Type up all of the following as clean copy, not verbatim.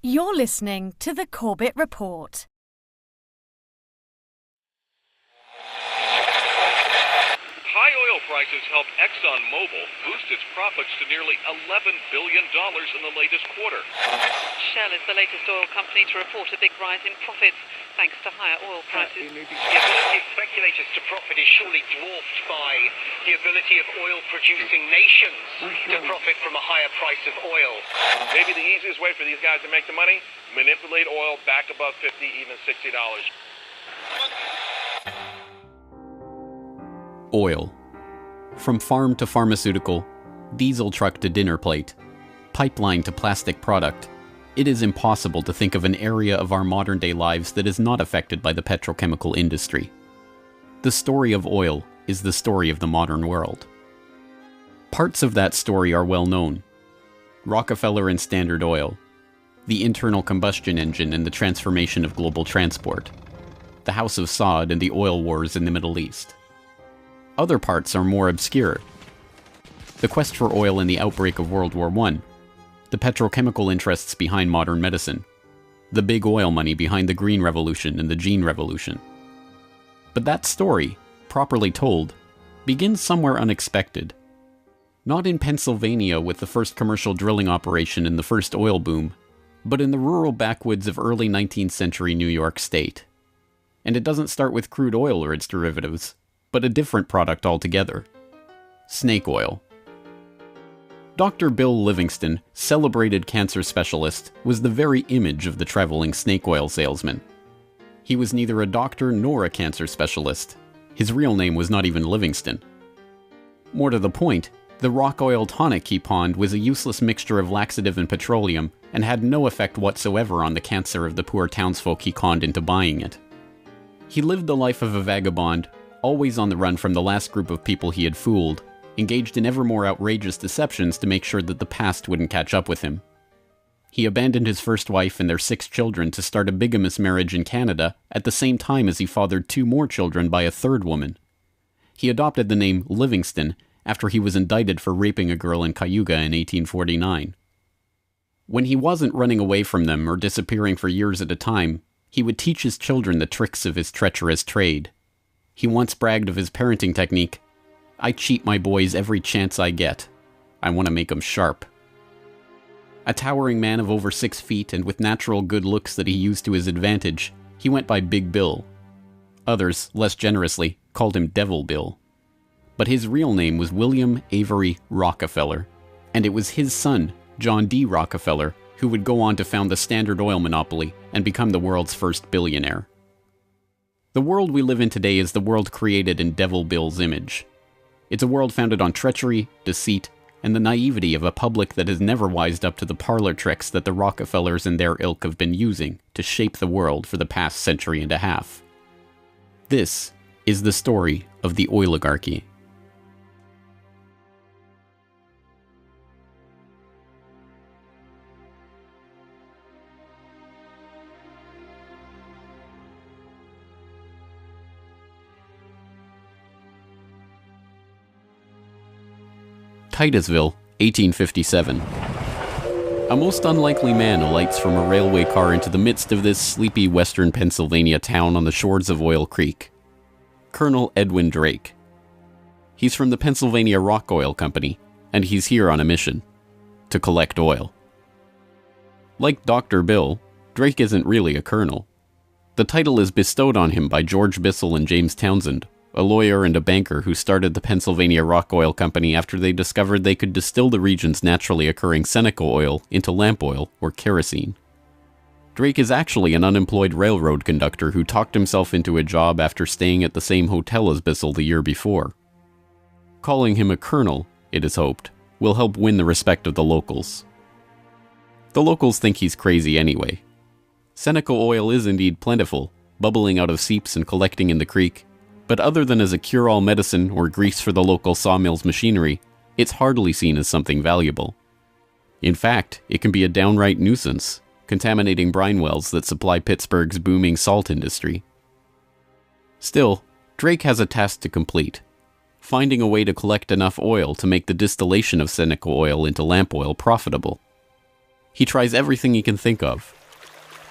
You're listening to the Corbett Report. High oil prices helped ExxonMobil boost its profits to nearly $11 billion in the latest quarter. Shell is the latest oil company to report a big rise in profits, thanks to higher oil prices. The ability of speculators to profit is surely dwarfed by the ability of oil-producing nations to profit from a higher price of oil. Maybe the easiest way for these guys to make the money? Manipulate oil back above $50, even $60. Oil. From farm to pharmaceutical, diesel truck to dinner plate, pipeline to plastic product, it is impossible to think of an area of our modern-day lives that is not affected by the petrochemical industry. The story of oil is the story of the modern world. Parts of that story are well known. Rockefeller and Standard Oil, the internal combustion engine and the transformation of global transport, the House of Saud and the oil wars in the Middle East. Other parts are more obscure. The quest for oil in the outbreak of World War I, the petrochemical interests behind modern medicine, the big oil money behind the Green Revolution and the Gene Revolution. But that story, properly told, begins somewhere unexpected. Not in Pennsylvania with the first commercial drilling operation and the first oil boom, but in the rural backwoods of early 19th century New York State. And it doesn't start with crude oil or its derivatives, but a different product altogether. Snake oil. Dr. Bill Livingston, celebrated cancer specialist, was the very image of the traveling snake oil salesman. He was neither a doctor nor a cancer specialist. His real name was not even Livingston. More to the point, the rock oil tonic he pawned was a useless mixture of laxative and petroleum and had no effect whatsoever on the cancer of the poor townsfolk he conned into buying it. He lived the life of a vagabond, always on the run from the last group of people he had fooled, engaged in ever more outrageous deceptions to make sure that the past wouldn't catch up with him. He abandoned his first wife and their 6 children to start a bigamous marriage in Canada at the same time as he fathered 2 more children by a 3rd woman. He adopted the name Livingston after he was indicted for raping a girl in Cayuga in 1849. When he wasn't running away from them or disappearing for years at a time, he would teach his children the tricks of his treacherous trade. He once bragged of his parenting technique. "I cheat my boys every chance I get. I want to make 'em sharp." A towering man of over 6 feet and with natural good looks that he used to his advantage, he went by Big Bill. Others, less generously, called him Devil Bill. But his real name was William Avery Rockefeller, and it was his son, John D. Rockefeller, who would go on to found the Standard Oil monopoly and become the world's first billionaire. The world we live in today is the world created in Devil Bill's image. It's a world founded on treachery, deceit, and the naivety of a public that has never wised up to the parlor tricks that the Rockefellers and their ilk have been using to shape the world for the past century and a half. This is the story of the oiligarchy. Titusville, 1857. A most unlikely man alights from a railway car into the midst of this sleepy western Pennsylvania town on the shores of Oil Creek. Colonel Edwin Drake. He's from the Pennsylvania Rock Oil Company, and he's here on a mission to collect oil. Like Dr. Bill, Drake isn't really a colonel. The title is bestowed on him by George Bissell and James Townsend, a lawyer and a banker who started the Pennsylvania Rock Oil Company after they discovered they could distill the region's naturally occurring Seneca oil into lamp oil or kerosene. Drake is actually an unemployed railroad conductor who talked himself into a job after staying at the same hotel as Bissell the year before. Calling him a colonel, it is hoped, will help win the respect of the locals. The locals think he's crazy anyway. Seneca oil is indeed plentiful, bubbling out of seeps and collecting in the creek, but other than as a cure-all medicine or grease for the local sawmill's machinery, it's hardly seen as something valuable. In fact, it can be a downright nuisance, contaminating brine wells that supply Pittsburgh's booming salt industry. Still, Drake has a task to complete: finding a way to collect enough oil to make the distillation of Seneca oil into lamp oil profitable. He tries everything he can think of.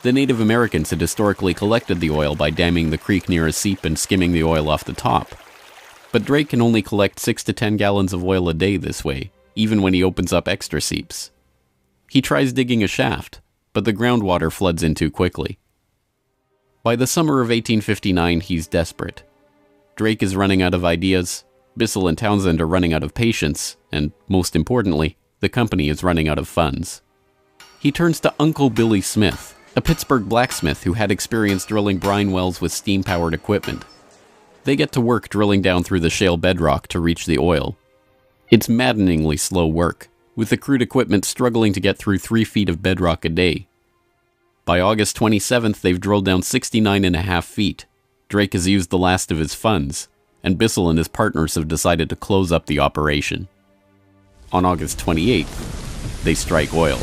The Native Americans had historically collected the oil by damming the creek near a seep and skimming the oil off the top. But Drake can only collect 6 to 10 gallons of oil a day this way, even when he opens up extra seeps. He tries digging a shaft, but the groundwater floods in too quickly. By the summer of 1859, he's desperate. Drake is running out of ideas, Bissell and Townsend are running out of patience, and, most importantly, the company is running out of funds. He turns to Uncle Billy Smith, a Pittsburgh blacksmith who had experience drilling brine wells with steam-powered equipment. They get to work drilling down through the shale bedrock to reach the oil. It's maddeningly slow work, with the crude equipment struggling to get through 3 feet of bedrock a day. By August 27th, they've drilled down 69.5 feet. Drake has used the last of his funds, and Bissell and his partners have decided to close up the operation. On August 28th, they strike oil.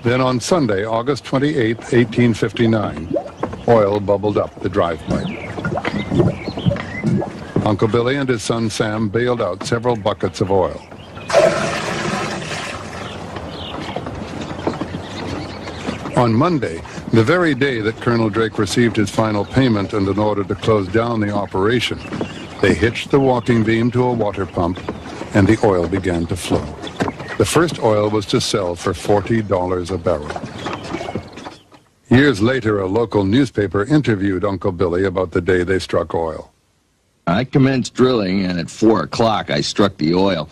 Then on Sunday, August 28, 1859, oil bubbled up the drive pipe. Uncle Billy and his son Sam bailed out several buckets of oil. On Monday, the very day that Colonel Drake received his final payment and an order to close down the operation, they hitched the walking beam to a water pump, and the oil began to flow. The first oil was to sell for $40 a barrel. Years later, a local newspaper interviewed Uncle Billy about the day they struck oil. I commenced drilling, and at 4 o'clock I struck the oil.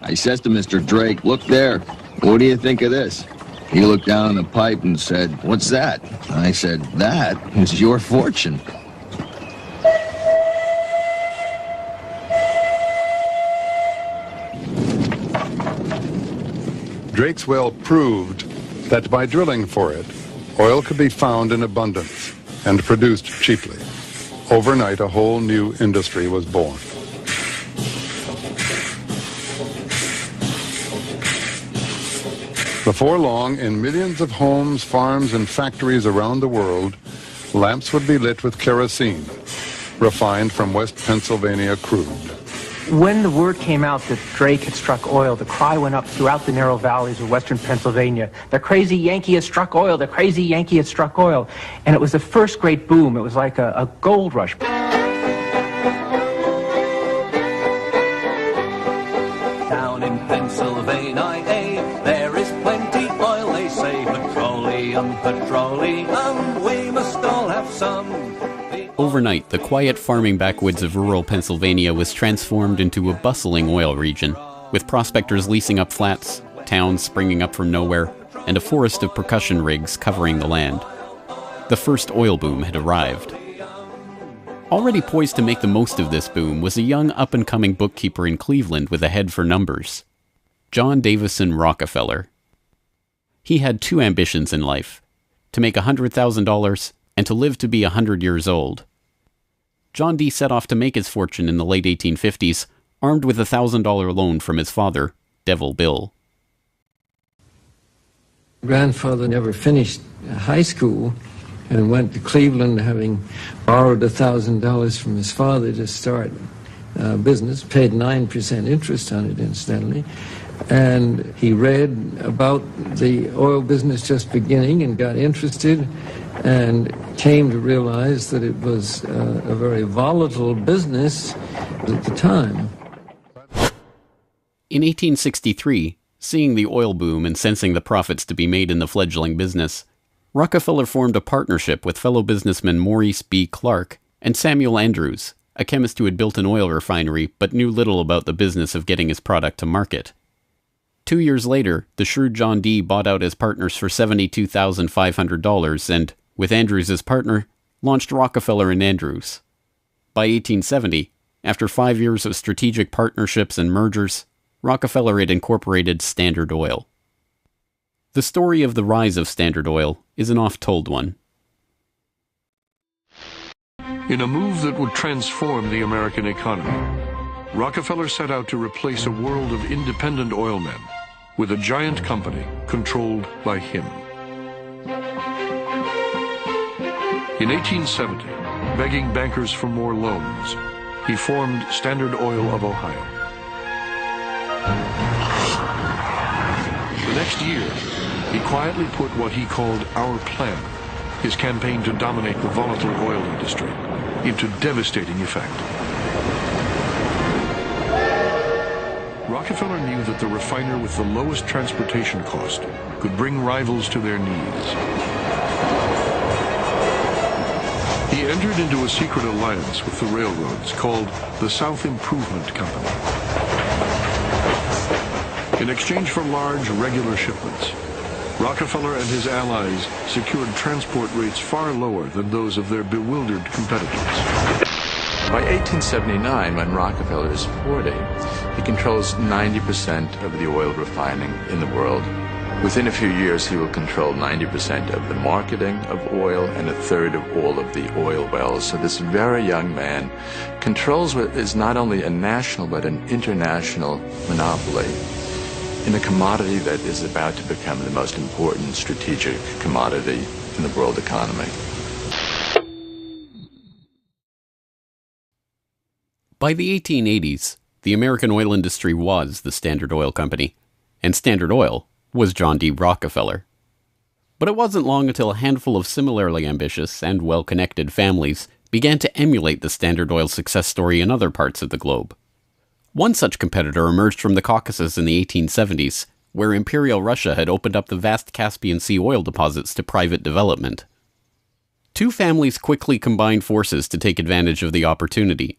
I says to Mr. Drake, "Look there, what do you think of this?" He looked down the pipe and said, "What's that?" I said, "That is your fortune." Drake's well proved that by drilling for it, oil could be found in abundance and produced cheaply. Overnight, a whole new industry was born. Before long, in millions of homes, farms, and factories around the world, lamps would be lit with kerosene, refined from West Pennsylvania crude. When the word came out that Drake had struck oil, the cry went up throughout the narrow valleys of western Pennsylvania. The crazy Yankee has struck oil, the crazy Yankee has struck oil. And it was the first great boom. It was like a gold rush. Down in Pennsylvania, there is plenty oil, they say. Petroleum, petroleum, we must all have some. Overnight, the quiet farming backwoods of rural Pennsylvania was transformed into a bustling oil region, with prospectors leasing up flats, towns springing up from nowhere, and a forest of percussion rigs covering the land. The first oil boom had arrived. Already poised to make the most of this boom was a young up-and-coming bookkeeper in Cleveland with a head for numbers, John Davison Rockefeller. He had 2 ambitions in life, to make $100,000 and to live to be 100 years old. John D. set off to make his fortune in the late 1850s, armed with a $1,000 loan from his father, Devil Bill. Grandfather never finished high school and went to Cleveland, having borrowed $1,000 from his father to start business, paid 9% interest on it, incidentally. And he read about the oil business just beginning and got interested and came to realize that it was a very volatile business at the time. In 1863, seeing the oil boom and sensing the profits to be made in the fledgling business, Rockefeller formed a partnership with fellow businessmen Maurice B. Clark and Samuel Andrews, a chemist who had built an oil refinery but knew little about the business of getting his product to market. 2 years later, the shrewd John D. bought out his partners for $72,500 and, with Andrews as partner, launched Rockefeller and Andrews. By 1870, after 5 years of strategic partnerships and mergers, Rockefeller had incorporated Standard Oil. The story of the rise of Standard Oil is an oft-told one. In a move that would transform the American economy, Rockefeller set out to replace a world of independent oilmen with a giant company controlled by him. In 1870, begging bankers for more loans, he formed Standard Oil of Ohio. The next year, he quietly put what he called Our Plan, his campaign to dominate the volatile oil industry, into devastating effect. Rockefeller knew that the refiner with the lowest transportation cost could bring rivals to their knees. He entered into a secret alliance with the railroads called the South Improvement Company. In exchange for large, regular shipments, Rockefeller and his allies secured transport rates far lower than those of their bewildered competitors. By 1879, when Rockefeller is 40, he controls 90% of the oil refining in the world. Within a few years, he will control 90% of the marketing of oil and a third of all of the oil wells. So this very young man controls what is not only a national but an international monopoly in a commodity that is about to become the most important strategic commodity in the world economy. By the 1880s, the American oil industry was the Standard Oil Company, and Standard Oil was John D. Rockefeller. But it wasn't long until a handful of similarly ambitious and well-connected families began to emulate the Standard Oil success story in other parts of the globe. One such competitor emerged from the Caucasus in the 1870s, where Imperial Russia had opened up the vast Caspian Sea oil deposits to private development. Two families quickly combined forces to take advantage of the opportunity.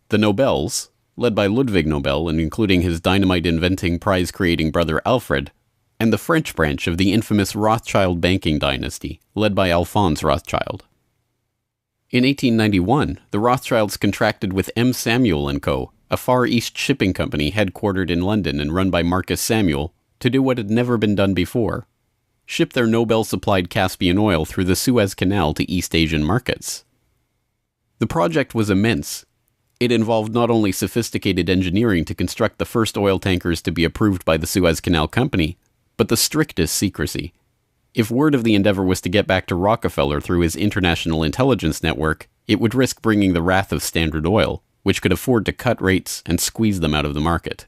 The Nobels, led by Ludwig Nobel and including his dynamite-inventing, prize-creating brother Alfred, and the French branch of the infamous Rothschild banking dynasty, led by Alphonse Rothschild. In 1891, the Rothschilds contracted with M. Samuel & Co., a Far East shipping company headquartered in London and run by Marcus Samuel, to do what had never been done before: ship their Nobel-supplied Caspian oil through the Suez Canal to East Asian markets. The project was immense. It involved not only sophisticated engineering to construct the first oil tankers to be approved by the Suez Canal Company, but the strictest secrecy. If word of the endeavor was to get back to Rockefeller through his international intelligence network, it would risk bringing the wrath of Standard Oil, which could afford to cut rates and squeeze them out of the market.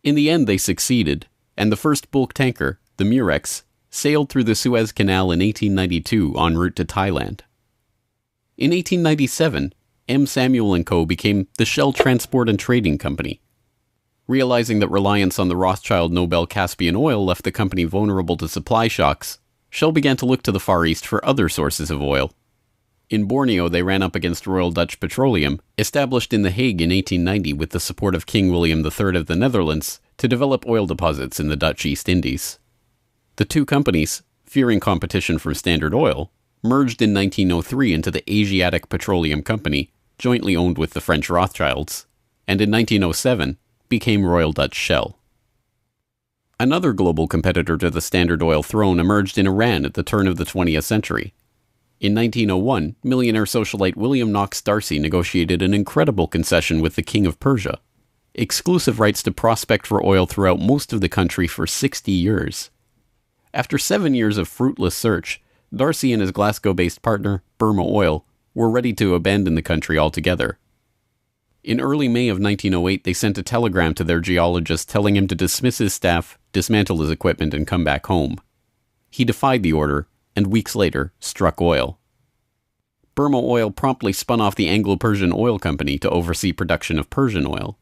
In the end, they succeeded, and the first bulk tanker, the Murex, sailed through the Suez Canal in 1892 en route to Thailand. In 1897, M. Samuel & Co. became the Shell Transport and Trading Company. Realizing that reliance on the Rothschild Nobel Caspian oil left the company vulnerable to supply shocks, Shell began to look to the Far East for other sources of oil. In Borneo, they ran up against Royal Dutch Petroleum, established in The Hague in 1890 with the support of King William III of the Netherlands, to develop oil deposits in the Dutch East Indies. The two companies, fearing competition from Standard Oil, merged in 1903 into the Asiatic Petroleum Company, jointly owned with the French Rothschilds, and in 1907 became Royal Dutch Shell. Another global competitor to the Standard Oil throne emerged in Iran at the turn of the 20th century. In 1901, millionaire socialite William Knox D'Arcy negotiated an incredible concession with the King of Persia: exclusive rights to prospect for oil throughout most of the country for 60 years. After 7 years of fruitless search, D'Arcy and his Glasgow-based partner, Burma Oil, were ready to abandon the country altogether. In early May of 1908, they sent a telegram to their geologist telling him to dismiss his staff, dismantle his equipment, and come back home. He defied the order, and weeks later, struck oil. Burma Oil promptly spun off the Anglo-Persian Oil Company to oversee production of Persian oil.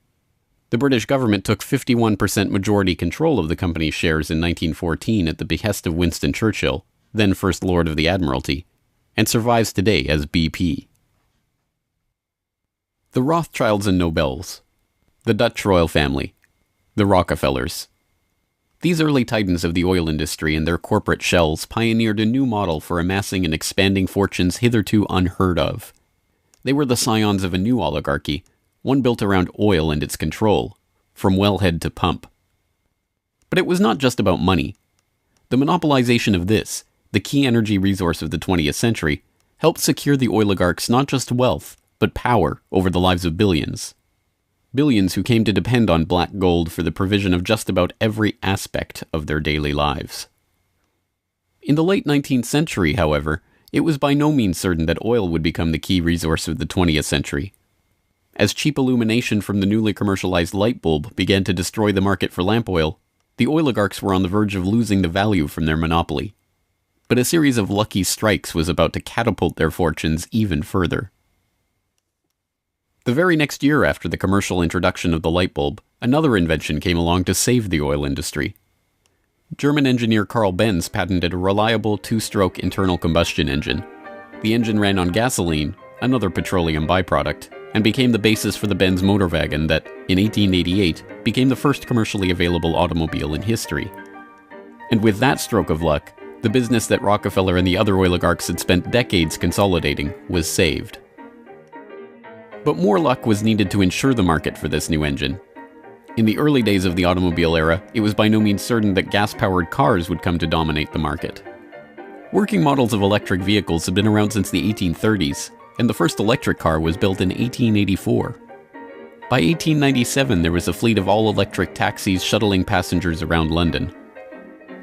The British government took 51% majority control of the company's shares in 1914 at the behest of Winston Churchill, then First Lord of the Admiralty, and survives today as BP. The Rothschilds and Nobels, the Dutch royal family, the Rockefellers. These early titans of the oil industry and their corporate shells pioneered a new model for amassing and expanding fortunes hitherto unheard of. They were the scions of a new oligarchy, one built around oil and its control, from wellhead to pump. But it was not just about money. The monopolization of this, the key energy resource of the 20th century, helped secure the oiligarchs not just wealth, but power over the lives of billions. Billions who came to depend on black gold for the provision of just about every aspect of their daily lives. In the late 19th century, however, it was by no means certain that oil would become the key resource of the 20th century. As cheap illumination from the newly commercialized light bulb began to destroy the market for lamp oil, the oiligarchs were on the verge of losing the value from their monopoly. But a series of lucky strikes was about to catapult their fortunes even further. The very next year after the commercial introduction of the light bulb, another invention came along to save the oil industry. German engineer Carl Benz patented a reliable two-stroke internal combustion engine. The engine ran on gasoline, another petroleum byproduct, and became the basis for the Benz motor wagon that, in 1888, became the first commercially available automobile in history. And with that stroke of luck, the business that Rockefeller and the other oligarchs had spent decades consolidating was saved. But more luck was needed to ensure the market for this new engine. In the early days of the automobile era, it was by no means certain that gas-powered cars would come to dominate the market. Working models of electric vehicles had been around since the 1830s, and the first electric car was built in 1884. By 1897, there was a fleet of all-electric taxis shuttling passengers around London.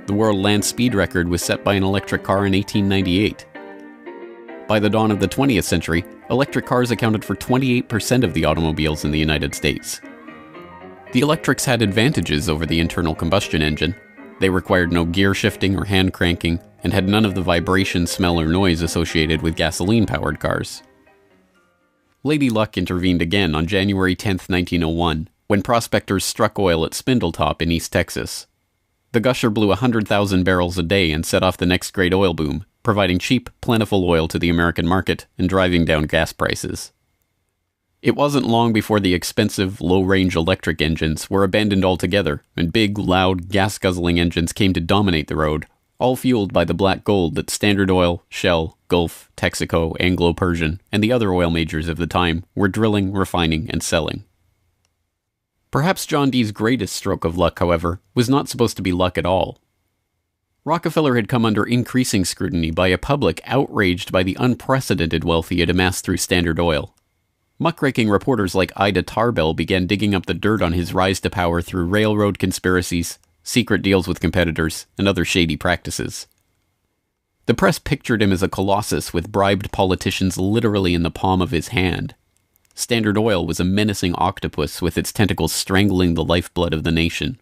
The world land speed record was set by an electric car in 1898. By the dawn of the 20th century, electric cars accounted for 28% of the automobiles in the United States. The electrics had advantages over the internal combustion engine. They required no gear shifting or hand cranking, and had none of the vibration, smell, or noise associated with gasoline-powered cars. Lady Luck intervened again on January 10, 1901, when prospectors struck oil at Spindletop in East Texas. The gusher blew 100,000 barrels a day and set off the next great oil boom, providing cheap, plentiful oil to the American market and driving down gas prices. It wasn't long before the expensive, low-range electric engines were abandoned altogether, and big, loud, gas-guzzling engines came to dominate the road, all fueled by the black gold that Standard Oil, Shell, Gulf, Texaco, Anglo-Persian, and the other oil majors of the time were drilling, refining, and selling. Perhaps John D's greatest stroke of luck, however, was not supposed to be luck at all. Rockefeller had come under increasing scrutiny by a public outraged by the unprecedented wealth he had amassed through Standard Oil. Muckraking reporters like Ida Tarbell began digging up the dirt on his rise to power through railroad conspiracies, secret deals with competitors, and other shady practices. The press pictured him as a colossus with bribed politicians literally in the palm of his hand. Standard Oil was a menacing octopus with its tentacles strangling the lifeblood of the nation.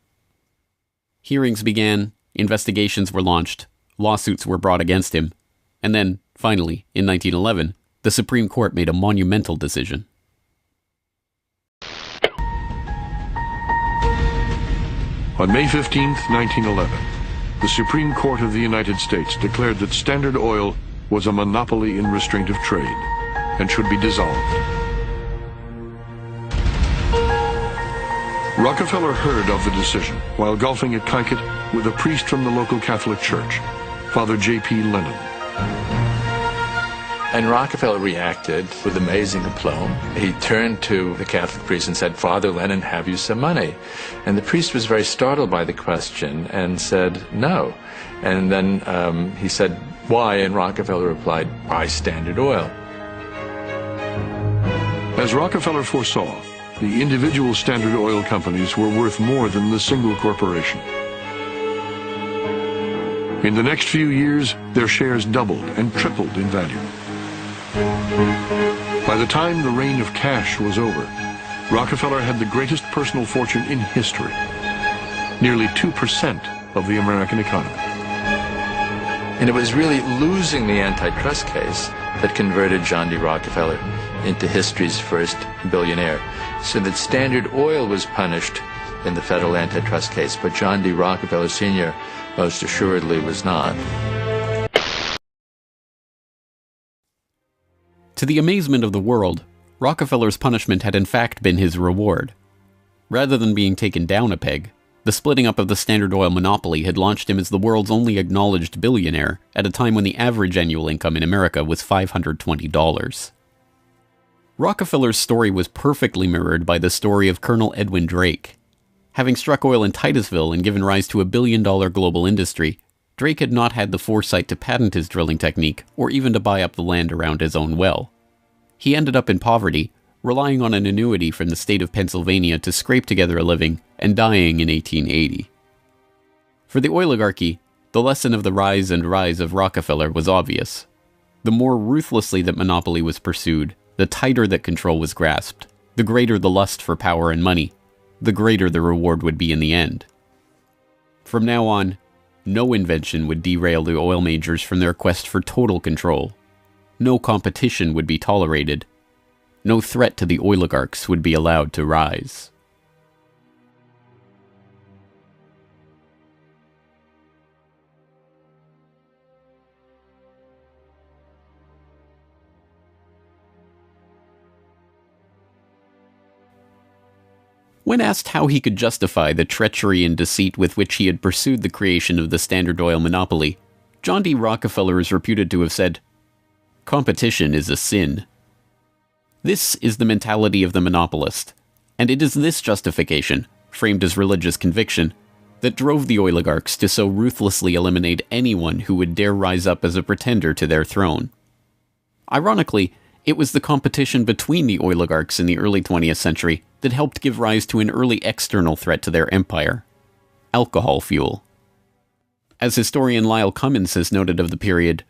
Hearings began, investigations were launched, lawsuits were brought against him, and then, finally, in 1911, the Supreme Court made a monumental decision. On May 15, 1911, the Supreme Court of the United States declared that Standard Oil was a monopoly in restraint of trade and should be dissolved. Rockefeller heard of the decision while golfing at Kankit with a priest from the local Catholic Church, Father J.P. Lennon. And Rockefeller reacted with amazing aplomb. He turned to the Catholic priest and said, "Father Lennon, have you some money?" And the priest was very startled by the question and said, "No." And then he said, "Why?" And Rockefeller replied, "Buy Standard Oil." As Rockefeller foresaw, the individual Standard Oil companies were worth more than the single corporation. In the next few years, their shares doubled and tripled in value. By the time the reign of cash was over, Rockefeller had the greatest personal fortune in history, nearly 2% of the American economy. And it was really losing the antitrust case that converted John D. Rockefeller into history's first billionaire. So that Standard Oil was punished in the federal antitrust case, but John D. Rockefeller Sr. most assuredly was not. To the amazement of the world, Rockefeller's punishment had in fact been his reward. Rather than being taken down a peg, the splitting up of the Standard Oil monopoly had launched him as the world's only acknowledged billionaire at a time when the average annual income in America was $520. Rockefeller's story was perfectly mirrored by the story of Colonel Edwin Drake. Having struck oil in Titusville and given rise to a billion-dollar global industry, Drake had not had the foresight to patent his drilling technique or even to buy up the land around his own well. He ended up in poverty, relying on an annuity from the state of Pennsylvania to scrape together a living, and dying in 1880. For the oligarchy, the lesson of the rise of Rockefeller was obvious. The more ruthlessly that monopoly was pursued, the tighter that control was grasped, The greater the lust for power and money, the greater the reward would be in the end. From now on, no invention would derail the oil majors from their quest for total control. No competition would be tolerated. No threat to the oiligarchs would be allowed to rise. When asked how he could justify the treachery and deceit with which he had pursued the creation of the Standard Oil monopoly, John D. Rockefeller is reputed to have said, "Competition is a sin." This is the mentality of the monopolist, and it is this justification, framed as religious conviction, that drove the oligarchs to so ruthlessly eliminate anyone who would dare rise up as a pretender to their throne. Ironically, it was the competition between the oligarchs in the early 20th century that helped give rise to an early external threat to their empire: alcohol fuel. As historian Lyle Cummins has noted of the period,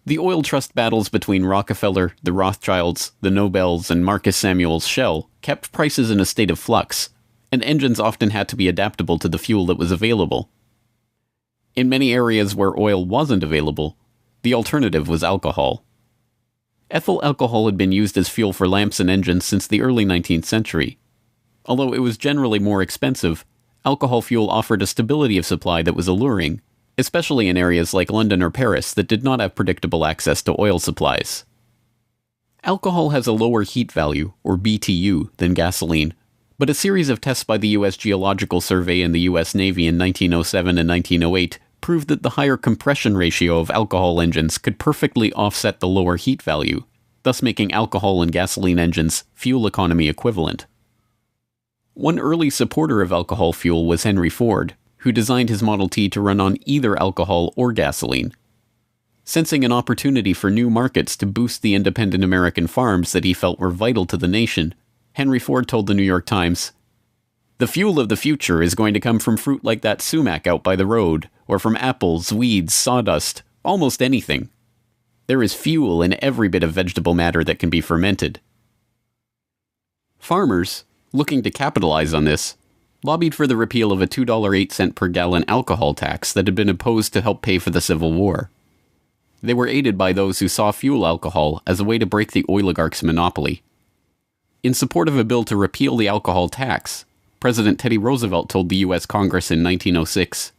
the oil trust battles between Rockefeller, the Rothschilds, the Nobels, and Marcus Samuel's Shell kept prices in a state of flux, and engines often had to be adaptable to the fuel that was available. In many areas where oil wasn't available, the alternative was alcohol. Ethyl alcohol had been used as fuel for lamps and engines since the early 19th century. Although it was generally more expensive, alcohol fuel offered a stability of supply that was alluring, especially in areas like London or Paris that did not have predictable access to oil supplies. Alcohol has a lower heat value, or BTU, than gasoline, but a series of tests by the U.S. Geological Survey and the U.S. Navy in 1907 and 1908 proved that the higher compression ratio of alcohol engines could perfectly offset the lower heat value, thus making alcohol and gasoline engines fuel economy equivalent. One early supporter of alcohol fuel was Henry Ford, who designed his Model T to run on either alcohol or gasoline. Sensing an opportunity for new markets to boost the independent American farms that he felt were vital to the nation, Henry Ford told the New York Times, "The fuel of the future is going to come from fruit like that sumac out by the road, or from apples, weeds, sawdust, almost anything. There is fuel in every bit of vegetable matter that can be fermented." Farmers, looking to capitalize on this, lobbied for the repeal of a $2.08 per gallon alcohol tax that had been imposed to help pay for the Civil War. They were aided by those who saw fuel alcohol as a way to break the oligarchs' monopoly. In support of a bill to repeal the alcohol tax, President Teddy Roosevelt told the U.S. Congress in 1906,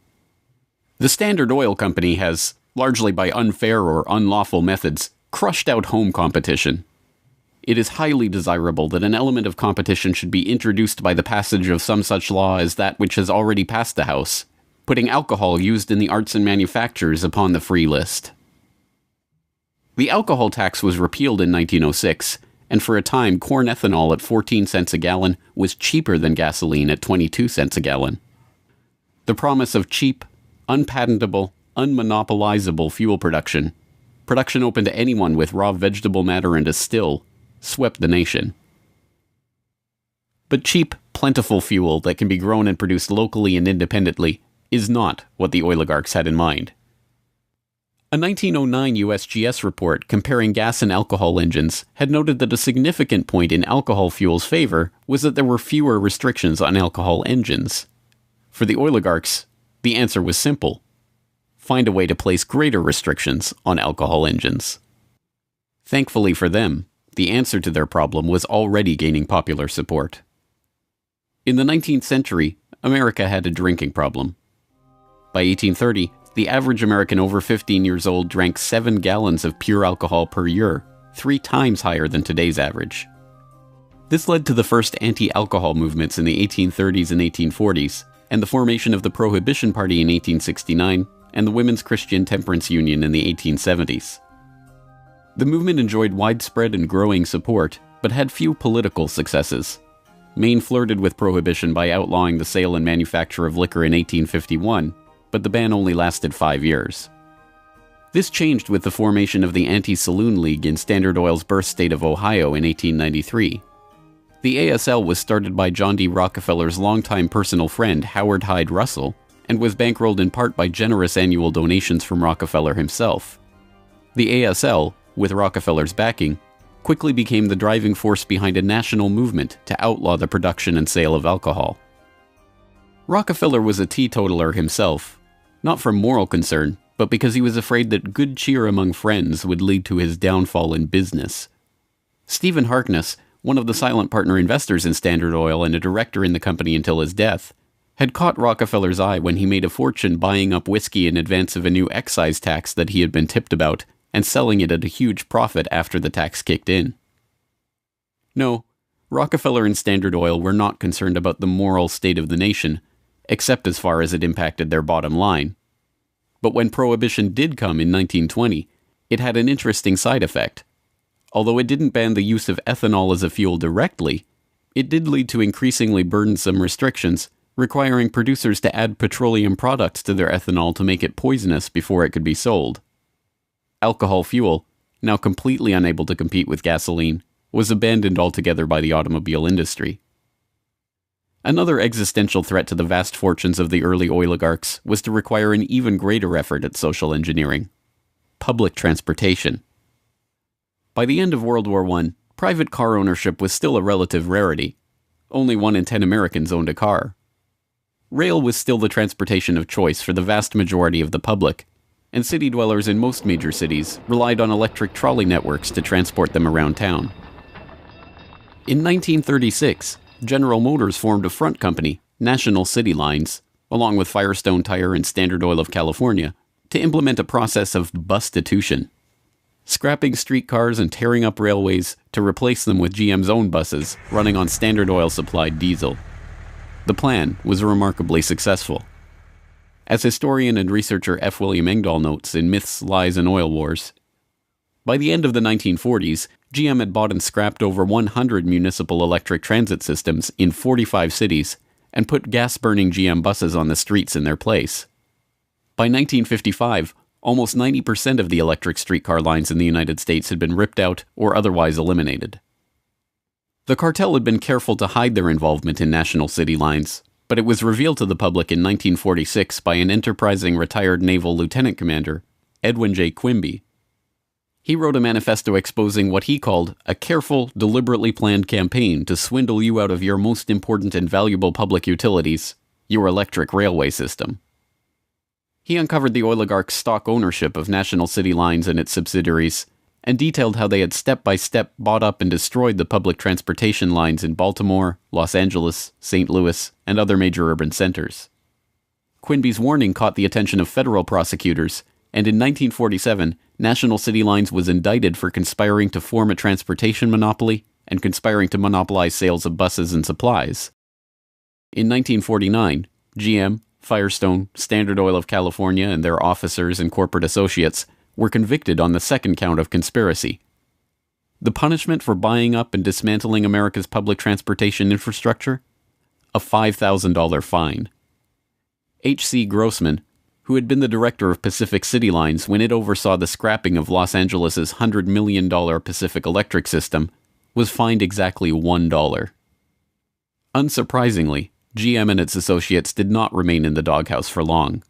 "The Standard Oil Company has, largely by unfair or unlawful methods, crushed out home competition. It is highly desirable that an element of competition should be introduced by the passage of some such law as that which has already passed the House, putting alcohol used in the arts and manufactures upon the free list." The alcohol tax was repealed in 1906, and for a time corn ethanol at 14 cents a gallon was cheaper than gasoline at 22 cents a gallon. The promise of cheap, unpatentable, unmonopolizable fuel production open to anyone with raw vegetable matter and a still, swept the nation. But cheap, plentiful fuel that can be grown and produced locally and independently is not what the oligarchs had in mind. A 1909 USGS report comparing gas and alcohol engines had noted that a significant point in alcohol fuel's favor was that there were fewer restrictions on alcohol engines. For the oligarchs, the answer was simple: find a way to place greater restrictions on alcohol engines. Thankfully for them, the answer to their problem was already gaining popular support. In the 19th century, America had a drinking problem. By 1830, the average American over 15 years old drank 7 gallons of pure alcohol per year, 3 times higher than today's average. This led to the first anti-alcohol movements in the 1830s and 1840s, and the formation of the Prohibition Party in 1869, and the Women's Christian Temperance Union in the 1870s. The movement enjoyed widespread and growing support, but had few political successes. Maine flirted with prohibition by outlawing the sale and manufacture of liquor in 1851, but the ban only lasted 5 years. This changed with the formation of the Anti-Saloon League in Standard Oil's birth state of Ohio in 1893. The ASL was started by John D. Rockefeller's longtime personal friend Howard Hyde Russell, and was bankrolled in part by generous annual donations from Rockefeller himself. The ASL, with Rockefeller's backing, quickly became the driving force behind a national movement to outlaw the production and sale of alcohol. Rockefeller was a teetotaler himself, not from moral concern, but because he was afraid that good cheer among friends would lead to his downfall in business. Stephen Harkness, one of the silent partner investors in Standard Oil and a director in the company until his death, had caught Rockefeller's eye when he made a fortune buying up whiskey in advance of a new excise tax that he had been tipped about and selling it at a huge profit after the tax kicked in. No, Rockefeller and Standard Oil were not concerned about the moral state of the nation, except as far as it impacted their bottom line. But when Prohibition did come in 1920, it had an interesting side effect. Although it didn't ban the use of ethanol as a fuel directly, it did lead to increasingly burdensome restrictions, requiring producers to add petroleum products to their ethanol to make it poisonous before it could be sold. Alcohol fuel, now completely unable to compete with gasoline, was abandoned altogether by the automobile industry. Another existential threat to the vast fortunes of the early oiligarchs was to require an even greater effort at social engineering: public transportation. By the end of World War I, private car ownership was still a relative rarity. Only 1 in 10 Americans owned a car. Rail was still the transportation of choice for the vast majority of the public, and city dwellers in most major cities relied on electric trolley networks to transport them around town. In 1936, General Motors formed a front company, National City Lines, along with Firestone Tire and Standard Oil of California, to implement a process of bustitution, scrapping streetcars and tearing up railways to replace them with GM's own buses running on Standard Oil-supplied diesel. The plan was remarkably successful. As historian and researcher F. William Engdahl notes in Myths, Lies, and Oil Wars, by the end of the 1940s, GM had bought and scrapped over 100 municipal electric transit systems in 45 cities and put gas-burning GM buses on the streets in their place. By 1955, almost 90% of the electric streetcar lines in the United States had been ripped out or otherwise eliminated. The cartel had been careful to hide their involvement in National City Lines, but it was revealed to the public in 1946 by an enterprising retired naval lieutenant commander, Edwin J. Quimby. He wrote a manifesto exposing what he called a careful, deliberately planned campaign to swindle you out of your most important and valuable public utilities, your electric railway system. He uncovered the oligarchs' stock ownership of National City Lines and its subsidiaries, and detailed how they had step-by-step bought up and destroyed the public transportation lines in Baltimore, Los Angeles, St. Louis, and other major urban centers. Quimby's warning caught the attention of federal prosecutors, and in 1947, National City Lines was indicted for conspiring to form a transportation monopoly and conspiring to monopolize sales of buses and supplies. In 1949, GM, Firestone, Standard Oil of California, and their officers and corporate associates were convicted on the second count of conspiracy. The punishment for buying up and dismantling America's public transportation infrastructure? A $5,000 fine. H.C. Grossman, who had been the director of Pacific City Lines when it oversaw the scrapping of Los Angeles' $100 million Pacific Electric system, was fined exactly $1. Unsurprisingly, GM and its associates did not remain in the doghouse for long.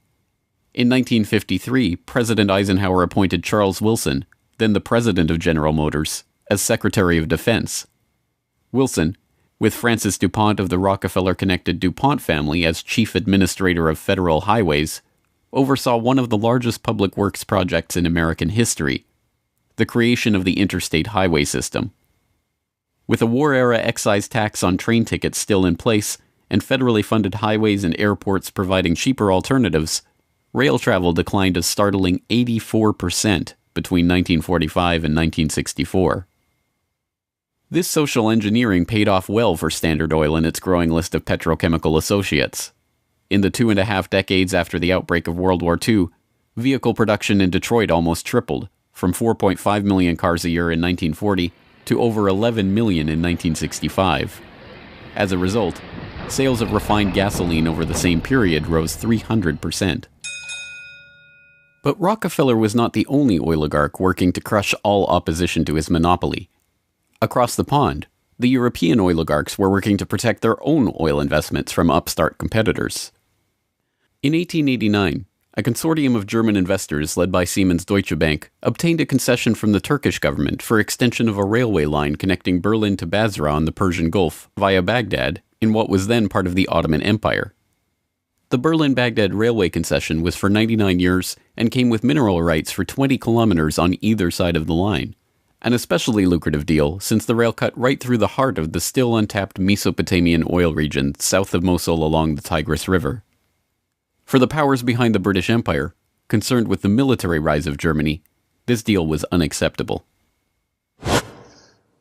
In 1953, President Eisenhower appointed Charles Wilson, then the president of General Motors, as Secretary of Defense. Wilson, with Francis DuPont of the Rockefeller-connected DuPont family as chief administrator of federal highways, oversaw one of the largest public works projects in American history, the creation of the interstate highway system. With a war-era excise tax on train tickets still in place, and federally funded highways and airports providing cheaper alternatives, rail travel declined a startling 84% between 1945 and 1964. This social engineering paid off well for Standard Oil and its growing list of petrochemical associates. In the 2.5 decades after the outbreak of World War II, vehicle production in Detroit almost tripled, from 4.5 million cars a year in 1940 to over 11 million in 1965. As a result, sales of refined gasoline over the same period rose 300%. But Rockefeller was not the only oligarch working to crush all opposition to his monopoly. Across the pond, the European oligarchs were working to protect their own oil investments from upstart competitors. In 1889, a consortium of German investors led by Siemens Deutsche Bank obtained a concession from the Turkish government for extension of a railway line connecting Berlin to Basra on the Persian Gulf via Baghdad in what was then part of the Ottoman Empire. The Berlin-Baghdad railway concession was for 99 years and came with mineral rights for 20 kilometers on either side of the line, an especially lucrative deal since the rail cut right through the heart of the still untapped Mesopotamian oil region south of Mosul along the Tigris River. For the powers behind the British Empire, concerned with the military rise of Germany, this deal was unacceptable.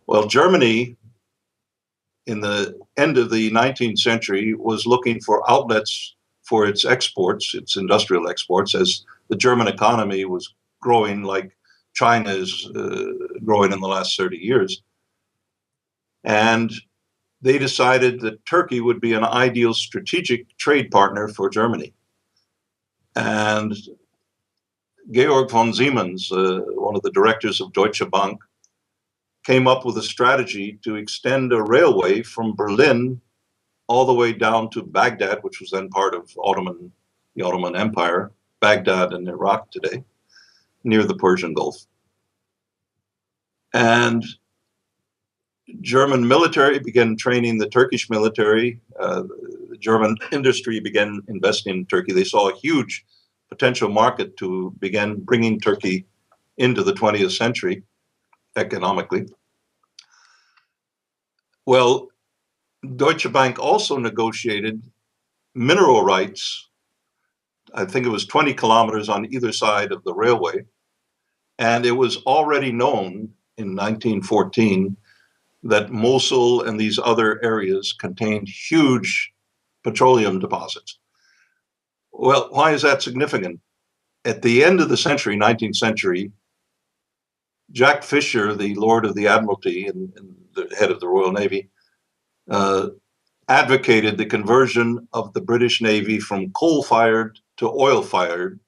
Well, Germany, in the end of the 19th century, was looking for outlets for its exports, its industrial exports, as the German economy was growing like China is growing in the last 30 years. And they decided that Turkey would be an ideal strategic trade partner for Germany. And Georg von Siemens, one of the directors of Deutsche Bank, came up with a strategy to extend a railway from Berlin all the way down to Baghdad, which was then part of the Ottoman Empire, Baghdad in Iraq today, near the Persian Gulf. And German military began training the Turkish military. The German industry began investing in Turkey. They saw a huge potential market to begin bringing Turkey into the 20th century economically. Well, Deutsche Bank also negotiated mineral rights. I think it was 20 kilometers on either side of the railway. And it was already known in 1914 that Mosul and these other areas contained huge petroleum deposits. Well, why is that significant? At the end of the century, 19th century, Jack Fisher, the Lord of the Admiralty and the head of the Royal Navy, advocated the conversion of the British Navy from coal-fired to oil-fired,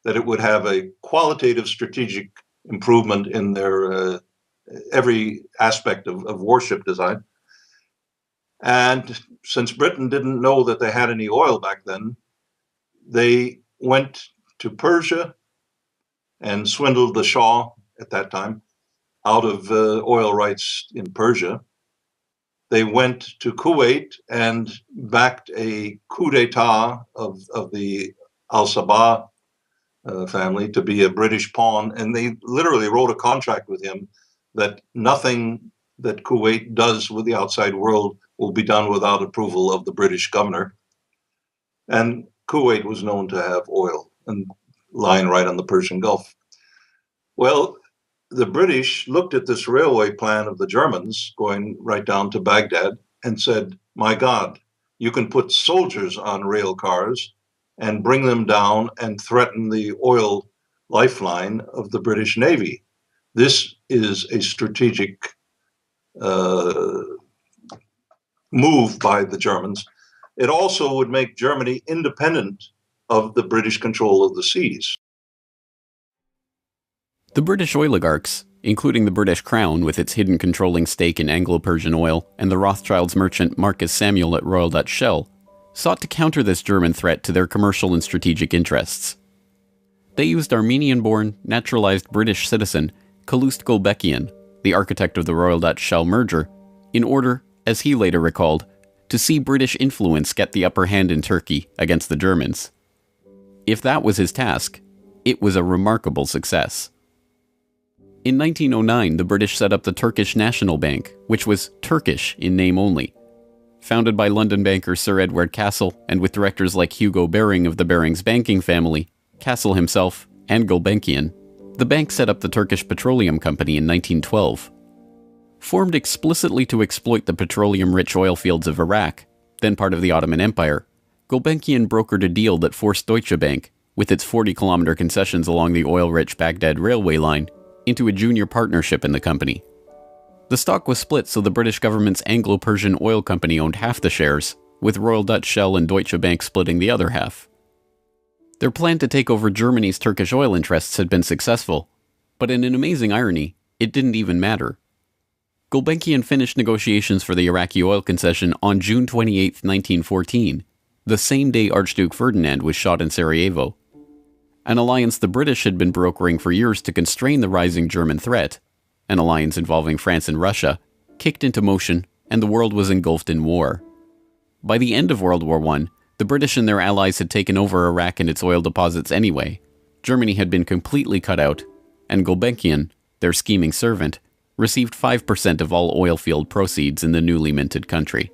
that it would have a qualitative strategic improvement in their every aspect of warship design. And since Britain didn't know that they had any oil back then, they went to Persia and swindled the Shah at that time out of oil rights in Persia. They went to Kuwait and backed a coup d'etat of the Al-Sabah family to be a British pawn. And they literally wrote a contract with him that nothing that Kuwait does with the outside world will be done without approval of the British governor. And Kuwait was known to have oil and lying right on the Persian Gulf. Well, the British looked at this railway plan of the Germans going right down to Baghdad and said, my God, you can put soldiers on rail cars and bring them down and threaten the oil lifeline of the British Navy. This is a strategic move by the Germans. It also would make Germany independent of the British control of the seas. The British oiligarchs, including the British Crown with its hidden controlling stake in Anglo-Persian oil and the Rothschilds merchant Marcus Samuel at Royal Dutch Shell, sought to counter this German threat to their commercial and strategic interests. They used Armenian-born, naturalized British citizen Calouste Gulbenkian, the architect of the Royal Dutch Shell merger, in order, as he later recalled, to see British influence get the upper hand in Turkey against the Germans. If that was his task, it was a remarkable success. In 1909, the British set up the Turkish National Bank, which was Turkish in name only. Founded by London banker Sir Edward Castle and with directors like Hugo Baring of the Barings banking family, Castle himself, and Gulbenkian, the bank set up the Turkish Petroleum Company in 1912. Formed explicitly to exploit the petroleum-rich oil fields of Iraq, then part of the Ottoman Empire, Gulbenkian brokered a deal that forced Deutsche Bank, with its 40-kilometer concessions along the oil-rich Baghdad railway line, into a junior partnership in the company. The stock was split so the British government's Anglo-Persian Oil Company owned half the shares, with Royal Dutch Shell and Deutsche Bank splitting the other half. Their plan to take over Germany's Turkish oil interests had been successful, but in an amazing irony, it didn't even matter. Gulbenkian finished negotiations for the Iraqi oil concession on June 28, 1914, the same day Archduke Ferdinand was shot in Sarajevo. An alliance the British had been brokering for years to constrain the rising German threat, an alliance involving France and Russia, kicked into motion, and the world was engulfed in war. By the end of World War I, the British and their allies had taken over Iraq and its oil deposits anyway. Germany had been completely cut out, and Gulbenkian, their scheming servant, received 5% of all oil field proceeds in the newly minted country.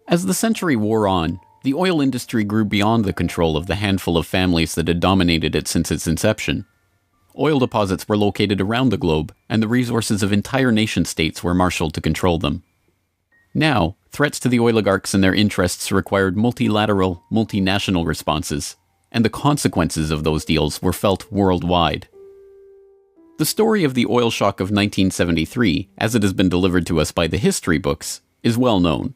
As the century wore on, the oil industry grew beyond the control of the handful of families that had dominated it since its inception. Oil deposits were located around the globe, and the resources of entire nation-states were marshaled to control them. Now, threats to the oligarchs and their interests required multilateral, multinational responses, and the consequences of those deals were felt worldwide. The story of the oil shock of 1973, as it has been delivered to us by the history books, is well known.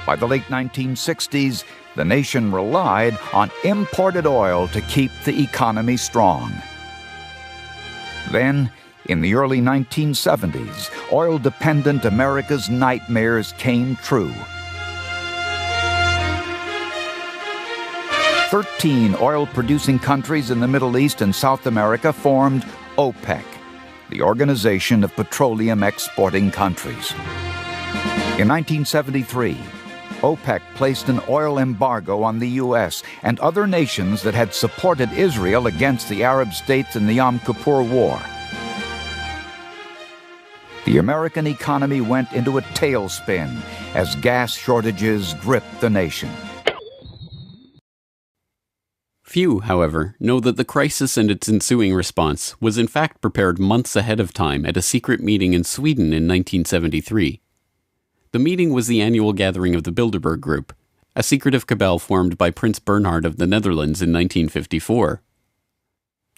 By the late 1960s, the nation relied on imported oil to keep the economy strong. Then, in the early 1970s, oil-dependent America's nightmares came true. 13 oil-producing countries in the Middle East and South America formed OPEC, the Organization of Petroleum Exporting Countries. In 1973, OPEC placed an oil embargo on the U.S. and other nations that had supported Israel against the Arab states in the Yom Kippur War. The American economy went into a tailspin as gas shortages gripped the nation. Few, however, know that the crisis and its ensuing response was in fact prepared months ahead of time at a secret meeting in Sweden in 1973. The meeting was the annual gathering of the Bilderberg Group, a secretive cabal formed by Prince Bernhard of the Netherlands in 1954.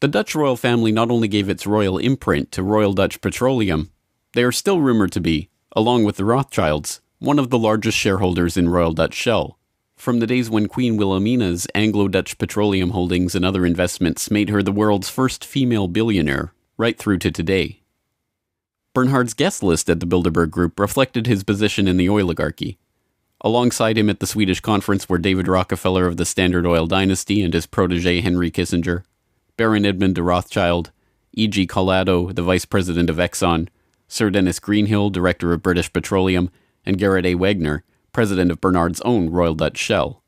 The Dutch royal family not only gave its royal imprint to Royal Dutch Petroleum, they are still rumored to be, along with the Rothschilds, one of the largest shareholders in Royal Dutch Shell, from the days when Queen Wilhelmina's Anglo-Dutch petroleum holdings and other investments made her the world's first female billionaire, right through to today. Bernhard's guest list at the Bilderberg Group reflected his position in the oligarchy. Alongside him at the Swedish conference were David Rockefeller of the Standard Oil dynasty and his protege Henry Kissinger, Baron Edmund de Rothschild, E.G. Collado, the vice president of Exxon, Sir Dennis Greenhill, director of British Petroleum, and Gerrit A. Wagner, president of Bernhard's own Royal Dutch Shell.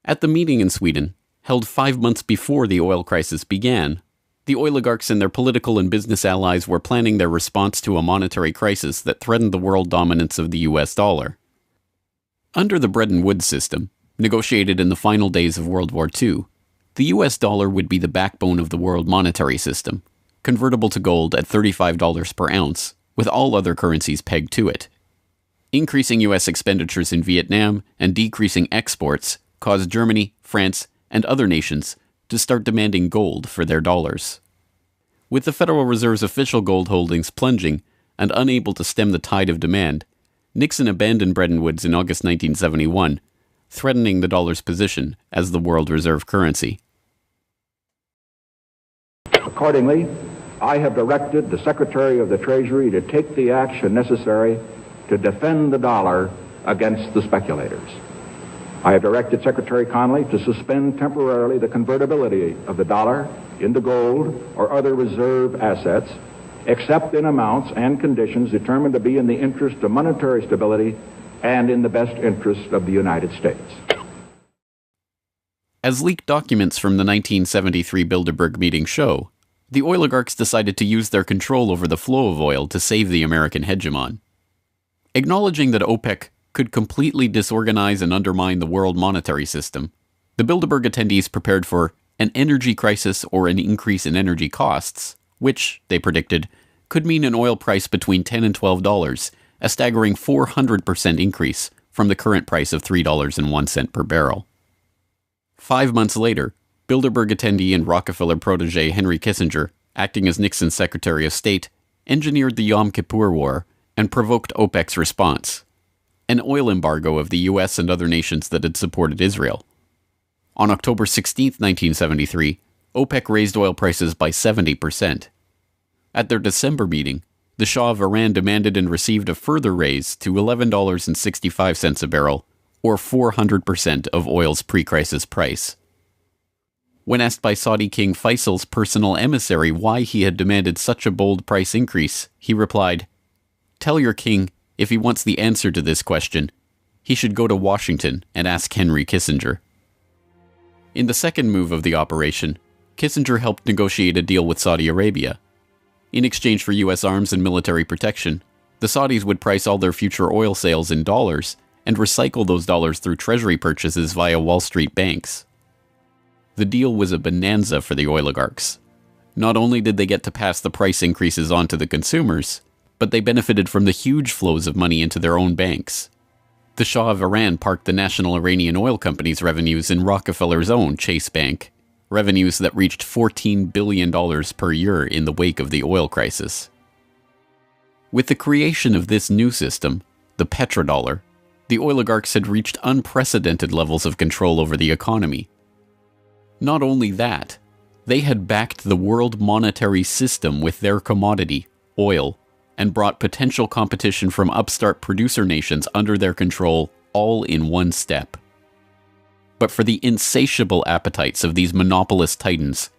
At the meeting in Sweden, held 5 months before the oil crisis began, the oligarchs and their political and business allies were planning their response to a monetary crisis that threatened the world dominance of the US dollar. Under the Bretton Woods system, negotiated in the final days of World War II, the US dollar would be the backbone of the world monetary system, convertible to gold at $35 per ounce, with all other currencies pegged to it. Increasing US expenditures in Vietnam and decreasing exports caused Germany, France, and other nations to start demanding gold for their dollars. With the Federal Reserve's official gold holdings plunging and unable to stem the tide of demand, Nixon abandoned Bretton Woods in August 1971, threatening the dollar's position as the world reserve currency. Accordingly, I have directed the Secretary of the Treasury to take the action necessary to defend the dollar against the speculators. I have directed Secretary Connally to suspend temporarily the convertibility of the dollar into gold or other reserve assets, except in amounts and conditions determined to be in the interest of monetary stability and in the best interest of the United States. As leaked documents from the 1973 Bilderberg meeting show, the oligarchs decided to use their control over the flow of oil to save the American hegemon. Acknowledging that OPEC could completely disorganize and undermine the world monetary system, the Bilderberg attendees prepared for an energy crisis or an increase in energy costs, which, they predicted, could mean an oil price between $10 and $12, a staggering 400% increase from the current price of $3.01 per barrel. 5 months later, Bilderberg attendee and Rockefeller protege Henry Kissinger, acting as Nixon's Secretary of State, engineered the Yom Kippur War and provoked OPEC's response, an oil embargo of the US and other nations that had supported Israel. On October 16, 1973, OPEC raised oil prices by 70%. At their December meeting, the Shah of Iran demanded and received a further raise to $11.65 a barrel, or 400% of oil's pre-crisis price. When asked by Saudi King Faisal's personal emissary why he had demanded such a bold price increase, he replied, "Tell your king, if he wants the answer to this question, he should go to Washington and ask Henry Kissinger." In the second move of the operation, Kissinger helped negotiate a deal with Saudi Arabia. In exchange for U.S. arms and military protection, the Saudis would price all their future oil sales in dollars and recycle those dollars through treasury purchases via Wall Street banks. The deal was a bonanza for the oligarchs. Not only did they get to pass the price increases on to the consumers, but they benefited from the huge flows of money into their own banks. The Shah of Iran parked the National Iranian Oil Company's revenues in Rockefeller's own Chase Bank, revenues that reached $14 billion per year in the wake of the oil crisis. With the creation of this new system, the petrodollar, the oligarchs had reached unprecedented levels of control over the economy. Not only that, they had backed the world monetary system with their commodity, oil, and brought potential competition from upstart producer nations under their control all in one step. But for the insatiable appetites of these monopolist titans,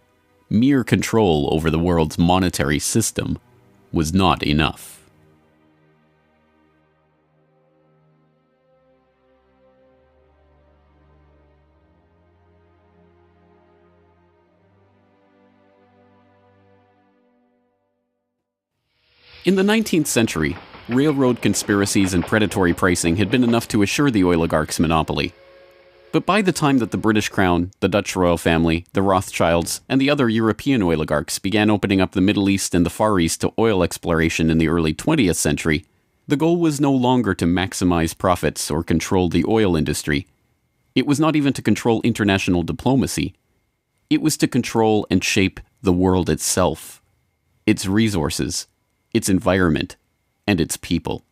mere control over the world's monetary system was not enough. In the 19th century, railroad conspiracies and predatory pricing had been enough to assure the oligarchs' monopoly. But by the time that the British Crown, the Dutch royal family, the Rothschilds, and the other European oligarchs began opening up the Middle East and the Far East to oil exploration in the early 20th century, the goal was no longer to maximize profits or control the oil industry. It was not even to control international diplomacy. It was to control and shape the world itself, its resources, its environment, and its people.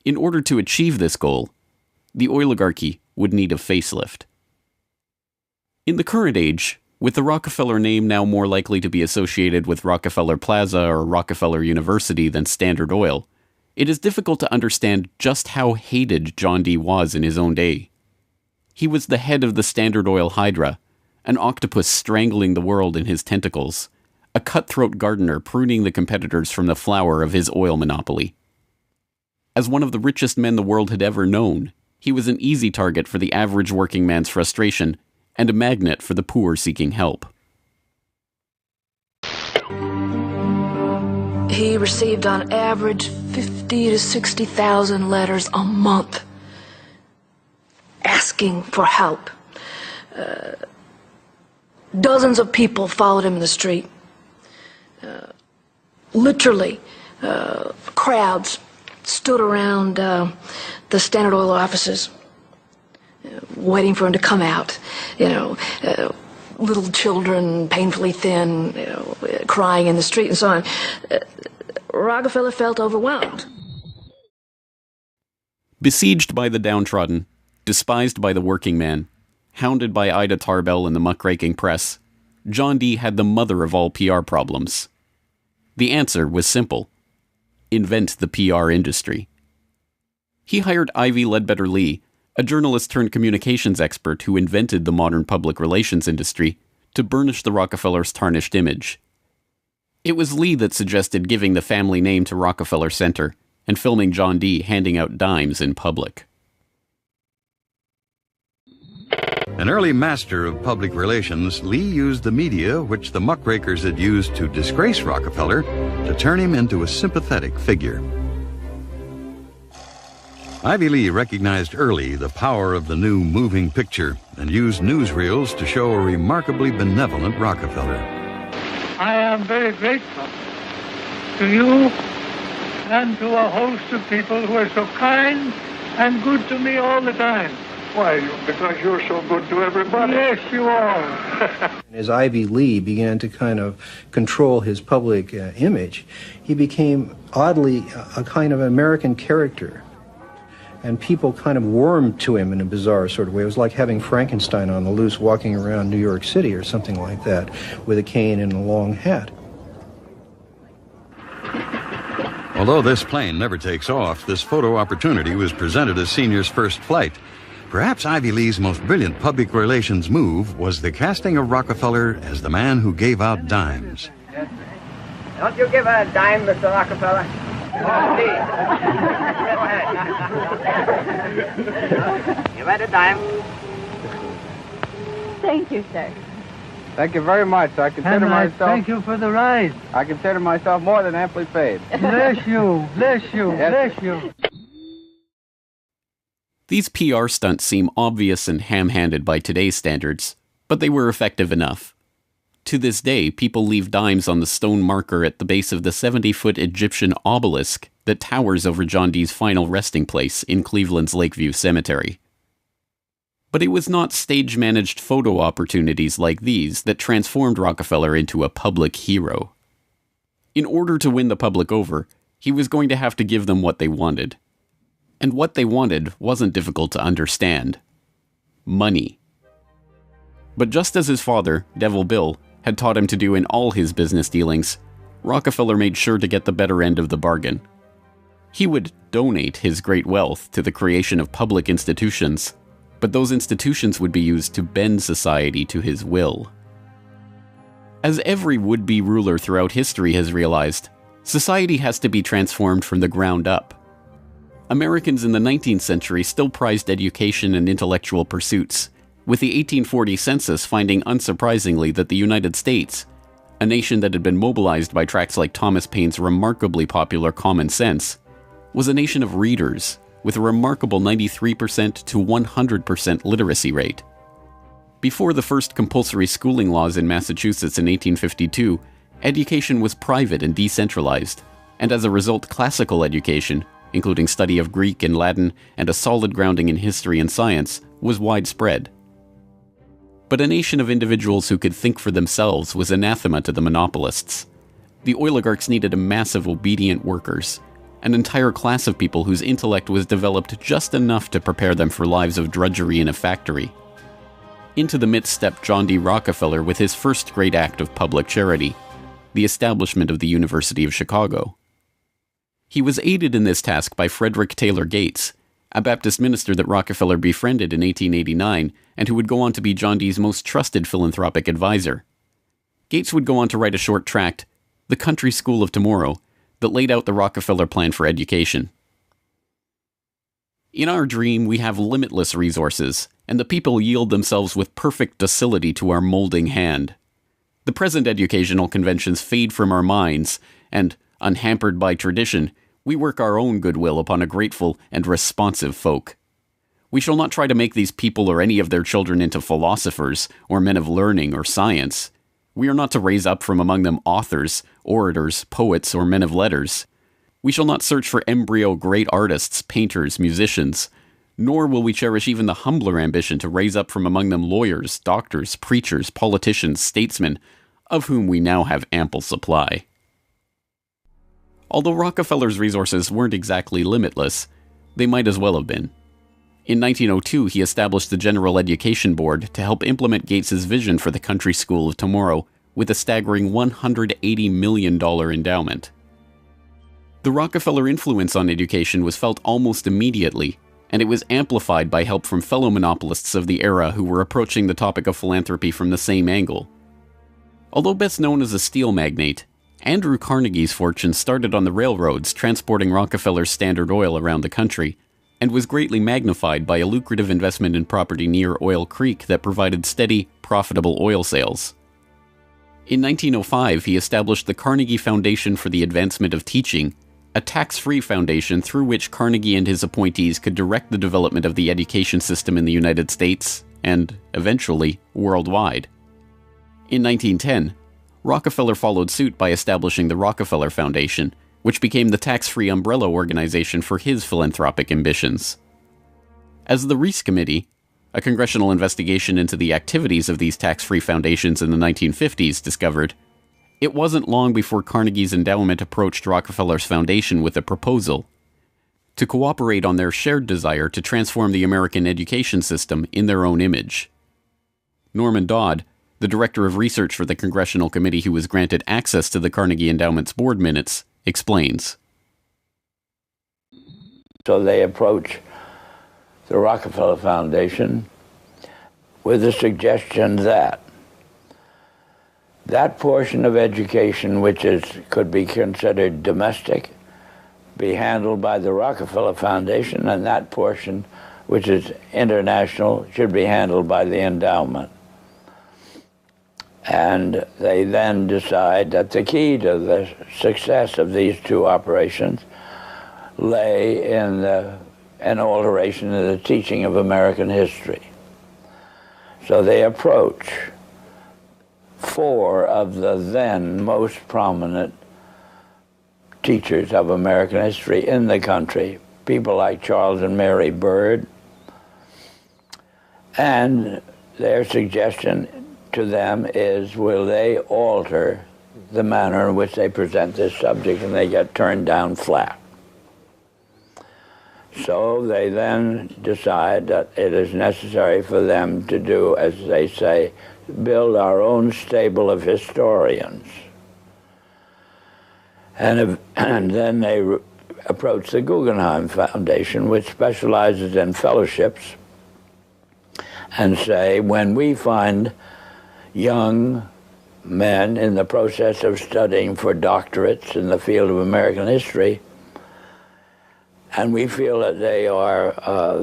In order to achieve this goal, the oligarchy would need a facelift. In the current age, with the Rockefeller name now more likely to be associated with Rockefeller Plaza or Rockefeller University than Standard Oil, it is difficult to understand just how hated John D. was in his own day. He was the head of the Standard Oil Hydra, an octopus strangling the world in his tentacles, a cutthroat gardener pruning the competitors from the flower of his oil monopoly. As one of the richest men the world had ever known, he was an easy target for the average working man's frustration and a magnet for the poor seeking help. He received on average 50 to 60,000 letters a month asking for help. Dozens of people followed him in the street. Literally, crowds stood around the Standard Oil offices, waiting for him to come out. Little children, painfully thin, crying in the street and so on. Rockefeller felt overwhelmed. Besieged by the downtrodden, despised by the working man, hounded by Ida Tarbell and the muckraking press, John D. had the mother of all PR problems. The answer was simple: invent the PR industry. He hired Ivy Ledbetter Lee, a journalist turned communications expert who invented the modern public relations industry, to burnish the Rockefellers' tarnished image. It was Lee that suggested giving the family name to Rockefeller Center and filming John D. handing out dimes in public. An early master of public relations, Lee used the media which the muckrakers had used to disgrace Rockefeller to turn him into a sympathetic figure. Ivy Lee recognized early the power of the new moving picture and used newsreels to show a remarkably benevolent Rockefeller. I am very grateful to you and to a host of people who are so kind and good to me all the time. Why? Because you're so good to everybody. Yes, you are. As Ivy Lee began to kind of control his public image, he became oddly a kind of American character. And people kind of warmed to him in a bizarre sort of way. It was like having Frankenstein on the loose walking around New York City or something like that, with a cane and a long hat. Although this plane never takes off, this photo opportunity was presented as Senior's first flight. Perhaps Ivy Lee's most brilliant public relations move was the casting of Rockefeller as the man who gave out dimes. Don't you give a dime, Mr. Rockefeller? Oh, please. You read a dime? Thank you, sir. Thank you very much. I consider And I myself... thank you for the ride. I consider myself more than amply paid. Bless you, bless you, Yes. bless you. These PR stunts seem obvious and ham-handed by today's standards, but they were effective enough. To this day, people leave dimes on the stone marker at the base of the 70-foot Egyptian obelisk that towers over John Dee's final resting place in Cleveland's Lakeview Cemetery. But it was not stage-managed photo opportunities like these that transformed Rockefeller into a public hero. In order to win the public over, he was going to have to give them what they wanted. And what they wanted wasn't difficult to understand. Money. But just as his father, Devil Bill, had taught him to do in all his business dealings, Rockefeller made sure to get the better end of the bargain. He would donate his great wealth to the creation of public institutions, but those institutions would be used to bend society to his will. As every would-be ruler throughout history has realized, society has to be transformed from the ground up. Americans in the 19th century still prized education and intellectual pursuits, with the 1840 census finding unsurprisingly that the United States, a nation that had been mobilized by tracts like Thomas Paine's remarkably popular Common Sense, was a nation of readers with a remarkable 93% to 100% literacy rate. Before the first compulsory schooling laws in Massachusetts in 1852, education was private and decentralized, and as a result classical education, including study of Greek and Latin and a solid grounding in history and science, was widespread. But a nation of individuals who could think for themselves was anathema to the monopolists. The oiligarchs needed a mass of obedient workers, an entire class of people whose intellect was developed just enough to prepare them for lives of drudgery in a factory. Into the midst stepped John D. Rockefeller with his first great act of public charity, the establishment of the University of Chicago. He was aided in this task by Frederick Taylor Gates, a Baptist minister that Rockefeller befriended in 1889 and who would go on to be John Dee's most trusted philanthropic advisor. Gates would go on to write a short tract, The Country School of Tomorrow, that laid out the Rockefeller plan for education. In our dream, we have limitless resources, and the people yield themselves with perfect docility to our molding hand. The present educational conventions fade from our minds, and, unhampered by tradition, we work our own goodwill upon a grateful and responsive folk. We shall not try to make these people or any of their children into philosophers, or men of learning or science. We are not to raise up from among them authors, orators, poets, or men of letters. We shall not search for embryo great artists, painters, musicians, nor will we cherish even the humbler ambition to raise up from among them lawyers, doctors, preachers, politicians, statesmen, of whom we now have ample supply. Although Rockefeller's resources weren't exactly limitless, they might as well have been. In 1902, he established the General Education Board to help implement Gates's vision for the Country School of Tomorrow with a staggering $180 million endowment. The Rockefeller influence on education was felt almost immediately, and it was amplified by help from fellow monopolists of the era who were approaching the topic of philanthropy from the same angle. Although best known as a steel magnate, Andrew Carnegie's fortune started on the railroads transporting Rockefeller's Standard Oil around the country, and was greatly magnified by a lucrative investment in property near Oil Creek that provided steady, profitable oil sales. In 1905, he established the Carnegie Foundation for the Advancement of Teaching, a tax-free foundation through which Carnegie and his appointees could direct the development of the education system in the United States, and, eventually, worldwide. In 1910, Rockefeller followed suit by establishing the Rockefeller Foundation, which became the tax-free umbrella organization for his philanthropic ambitions. As the Reese Committee, a congressional investigation into the activities of these tax-free foundations in the 1950s, discovered, it wasn't long before Carnegie's endowment approached Rockefeller's foundation with a proposal to cooperate on their shared desire to transform the American education system in their own image. Norman Dodd, the director of research for the congressional committee who was granted access to the Carnegie Endowment's board minutes, explains. So they approach the Rockefeller Foundation with the suggestion that that portion of education which could be considered domestic be handled by the Rockefeller Foundation, and that portion which is international should be handled by the endowment. And they then decide that the key to the success of these two operations lay in an alteration in the teaching of American history. So they approach 4 of the then most prominent teachers of American history in the country, people like Charles and Mary Bird, and their suggestion to them is, will they alter the manner in which they present this subject, and they get turned down flat. So they then decide that it is necessary for them to do, as they say, build our own stable of historians. And then they approach the Guggenheim Foundation, which specializes in fellowships, and say, when we find young men in the process of studying for doctorates in the field of American history, and we feel that they are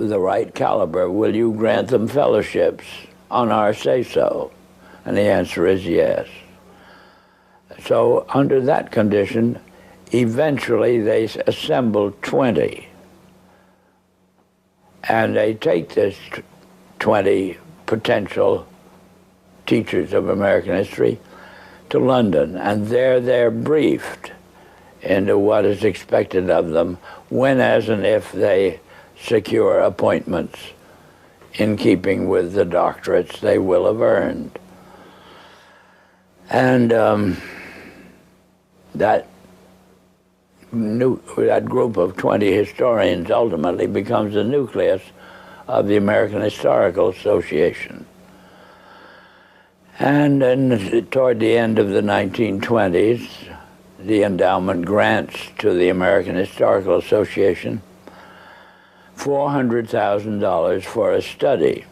the right caliber, will you grant them fellowships on our say-so? And the answer is yes. So under that condition, eventually they assemble 20. And they take this 20 potential teachers of American history to London, and there they're briefed into what is expected of them when, as and if they secure appointments in keeping with the doctorates they will have earned. And that group of 20 historians ultimately becomes the nucleus of the American Historical Association. And then toward the end of the 1920s, the endowment grants to the American Historical Association $400,000 for a study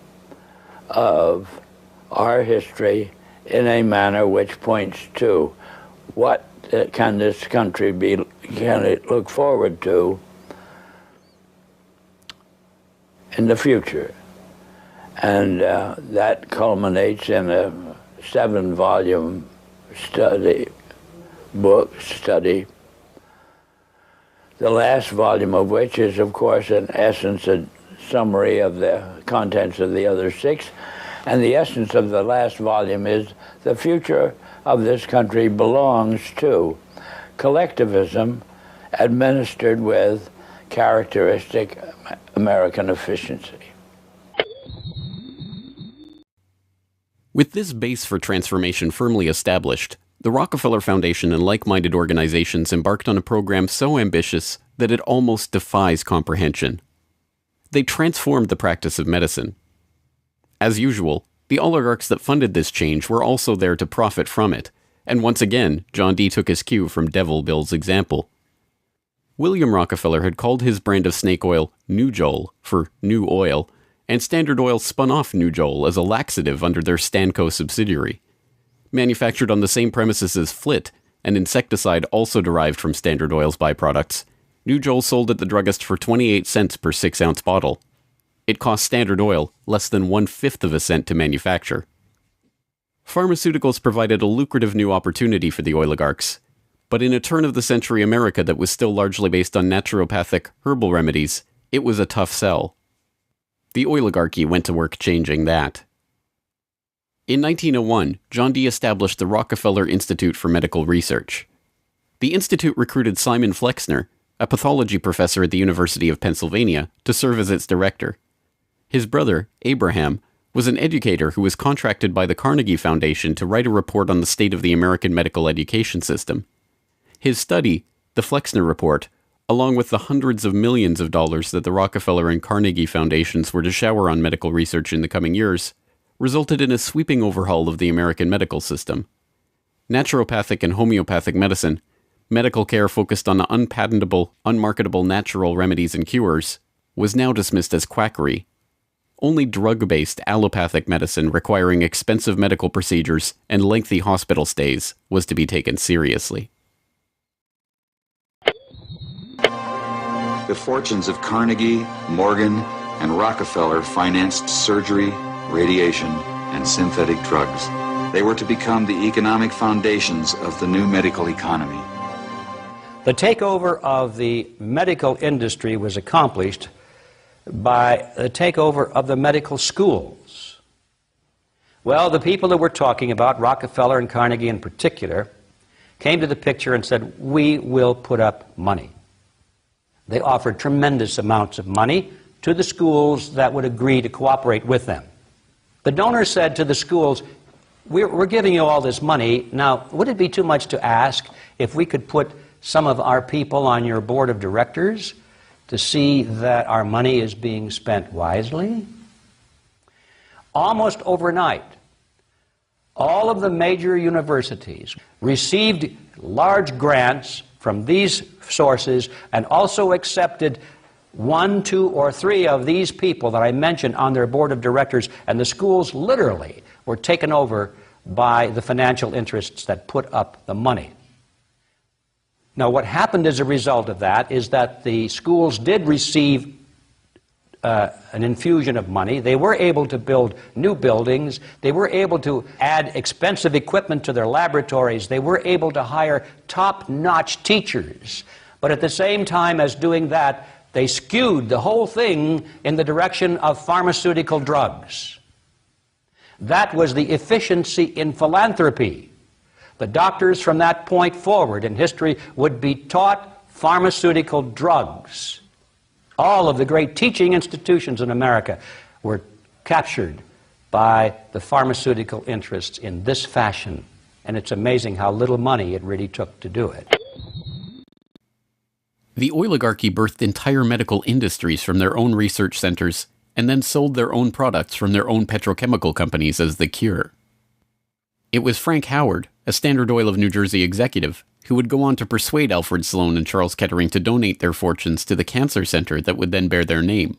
of our history in a manner which points to what can this country can it look forward to in the future. And that culminates in a 7-volume study, the last volume of which is, of course, in essence, a summary of the contents of the other 6. And the essence of the last volume is the future of this country belongs to collectivism administered with characteristic American efficiency. With this base for transformation firmly established, the Rockefeller Foundation and like-minded organizations embarked on a program so ambitious that it almost defies comprehension. They transformed the practice of medicine. As usual, the oligarchs that funded this change were also there to profit from it, and once again, John D. took his cue from Devil Bill's example. William Rockefeller had called his brand of snake oil Nujol for new oil, and Standard Oil spun off Nujol as a laxative under their Stanco subsidiary. Manufactured on the same premises as Flit, an insecticide also derived from Standard Oil's byproducts, Nujol sold at the druggist for 28 cents per 6-ounce bottle. It cost Standard Oil less than 1/5 of a cent to manufacture. Pharmaceuticals provided a lucrative new opportunity for the oligarchs, but in a turn-of-the-century America that was still largely based on naturopathic, herbal remedies, it was a tough sell. The oligarchy went to work changing that. In 1901, John D. established the Rockefeller Institute for Medical Research. The institute recruited Simon Flexner, a pathology professor at the University of Pennsylvania, to serve as its director. His brother, Abraham, was an educator who was contracted by the Carnegie Foundation to write a report on the state of the American medical education system. His study, the Flexner Report, along with the hundreds of millions of dollars that the Rockefeller and Carnegie Foundations were to shower on medical research in the coming years, resulted in a sweeping overhaul of the American medical system. Naturopathic and homeopathic medicine, medical care focused on unpatentable, unmarketable natural remedies and cures, was now dismissed as quackery. Only drug-based allopathic medicine requiring expensive medical procedures and lengthy hospital stays was to be taken seriously. The fortunes of Carnegie, Morgan, and Rockefeller financed surgery, radiation, and synthetic drugs. They were to become the economic foundations of the new medical economy. The takeover of the medical industry was accomplished by the takeover of the medical schools. Well, the people that we're talking about, Rockefeller and Carnegie in particular, came to the picture and said, we will put up money. They offered tremendous amounts of money to the schools that would agree to cooperate with them. The donors said to the schools, we're giving you all this money. Now, would it be too much to ask if we could put some of our people on your board of directors to see that our money is being spent wisely? Almost overnight, all of the major universities received large grants from these sources and also accepted 1, 2, or 3 of these people that I mentioned on their board of directors, and the schools literally were taken over by the financial interests that put up the money. Now, what happened as a result of that is that the schools did receive an infusion of money. They were able to build new buildings. They were able to add expensive equipment to their laboratories. They were able to hire top-notch teachers. But at the same time as doing that, they skewed the whole thing in the direction of pharmaceutical drugs. That was the efficiency in philanthropy. The doctors from that point forward in history would be taught pharmaceutical drugs. All of the great teaching institutions in America were captured by the pharmaceutical interests in this fashion. And it's amazing how little money it really took to do it. The oligarchy birthed entire medical industries from their own research centers and then sold their own products from their own petrochemical companies as the cure. It was Frank Howard, a Standard Oil of New Jersey executive, who would go on to persuade Alfred Sloan and Charles Kettering to donate their fortunes to the cancer center that would then bear their name.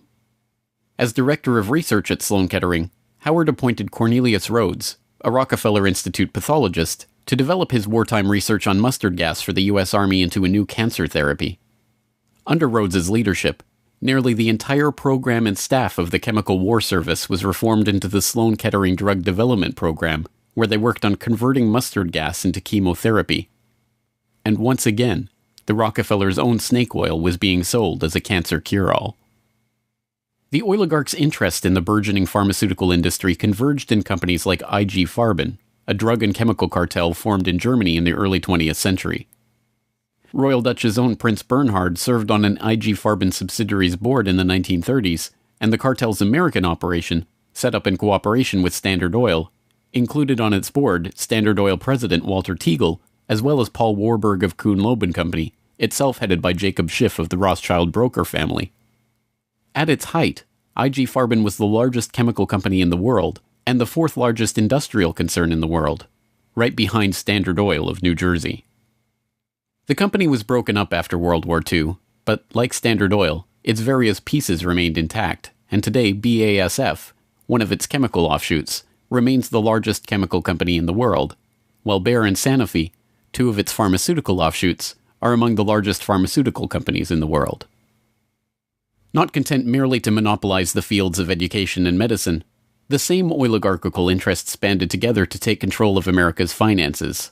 As director of research at Sloan Kettering, Howard appointed Cornelius Rhodes, a Rockefeller Institute pathologist, to develop his wartime research on mustard gas for the U.S. Army into a new cancer therapy. Under Rhodes's leadership, nearly the entire program and staff of the Chemical War Service was reformed into the Sloan Kettering Drug Development Program, where they worked on converting mustard gas into chemotherapy. And once again, the Rockefellers' own snake oil was being sold as a cancer cure-all. The oligarchs' interest in the burgeoning pharmaceutical industry converged in companies like IG Farben, a drug and chemical cartel formed in Germany in the early 20th century. Royal Dutch's own Prince Bernhard served on an IG Farben subsidiary's board in the 1930s, and the cartel's American operation, set up in cooperation with Standard Oil, included on its board Standard Oil president Walter Teagle, as well as Paul Warburg of Kuhn-Loeb and Company, itself headed by Jacob Schiff of the Rothschild broker family. At its height, IG Farben was the largest chemical company in the world, and the 4th largest industrial concern in the world, right behind Standard Oil of New Jersey. The company was broken up after World War II, but like Standard Oil, its various pieces remained intact, and today BASF, one of its chemical offshoots, remains the largest chemical company in the world, while Bayer and Sanofi, 2 of its pharmaceutical offshoots, are among the largest pharmaceutical companies in the world. Not content merely to monopolize the fields of education and medicine, the same oligarchical interests banded together to take control of America's finances.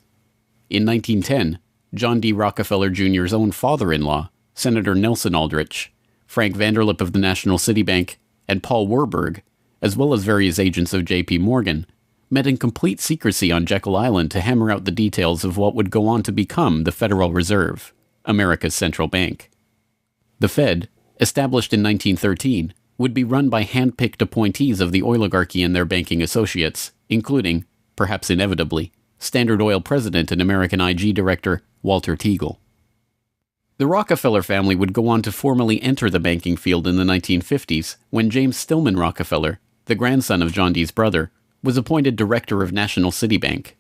In 1910, John D. Rockefeller Jr.'s own father-in-law, Senator Nelson Aldrich, Frank Vanderlip of the National City Bank, and Paul Warburg, as well as various agents of J.P. Morgan, met in complete secrecy on Jekyll Island to hammer out the details of what would go on to become the Federal Reserve, America's central bank. The Fed, established in 1913, would be run by hand-picked appointees of the oligarchy and their banking associates, including, perhaps inevitably, Standard Oil president and American IG director Walter Teagle. The Rockefeller family would go on to formally enter the banking field in the 1950s when James Stillman Rockefeller, the grandson of John D's brother, was appointed director of National City Bank.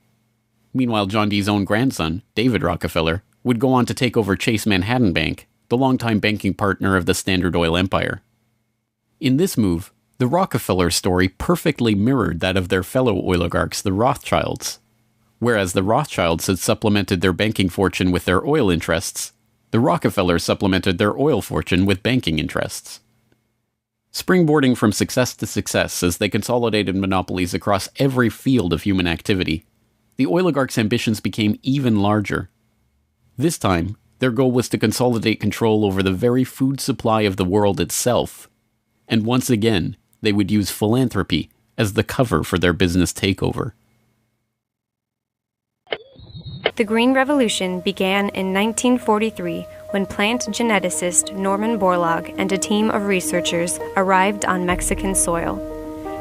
Meanwhile, John D's own grandson, David Rockefeller, would go on to take over Chase Manhattan Bank, the longtime banking partner of the Standard Oil empire. In this move, the Rockefeller story perfectly mirrored that of their fellow oligarchs, the Rothschilds. Whereas the Rothschilds had supplemented their banking fortune with their oil interests, the Rockefellers supplemented their oil fortune with banking interests. Springboarding from success to success as they consolidated monopolies across every field of human activity, the oligarchs' ambitions became even larger. This time, their goal was to consolidate control over the very food supply of the world itself. And once again, they would use philanthropy as the cover for their business takeover. The Green Revolution began in 1943 when plant geneticist Norman Borlaug and a team of researchers arrived on Mexican soil.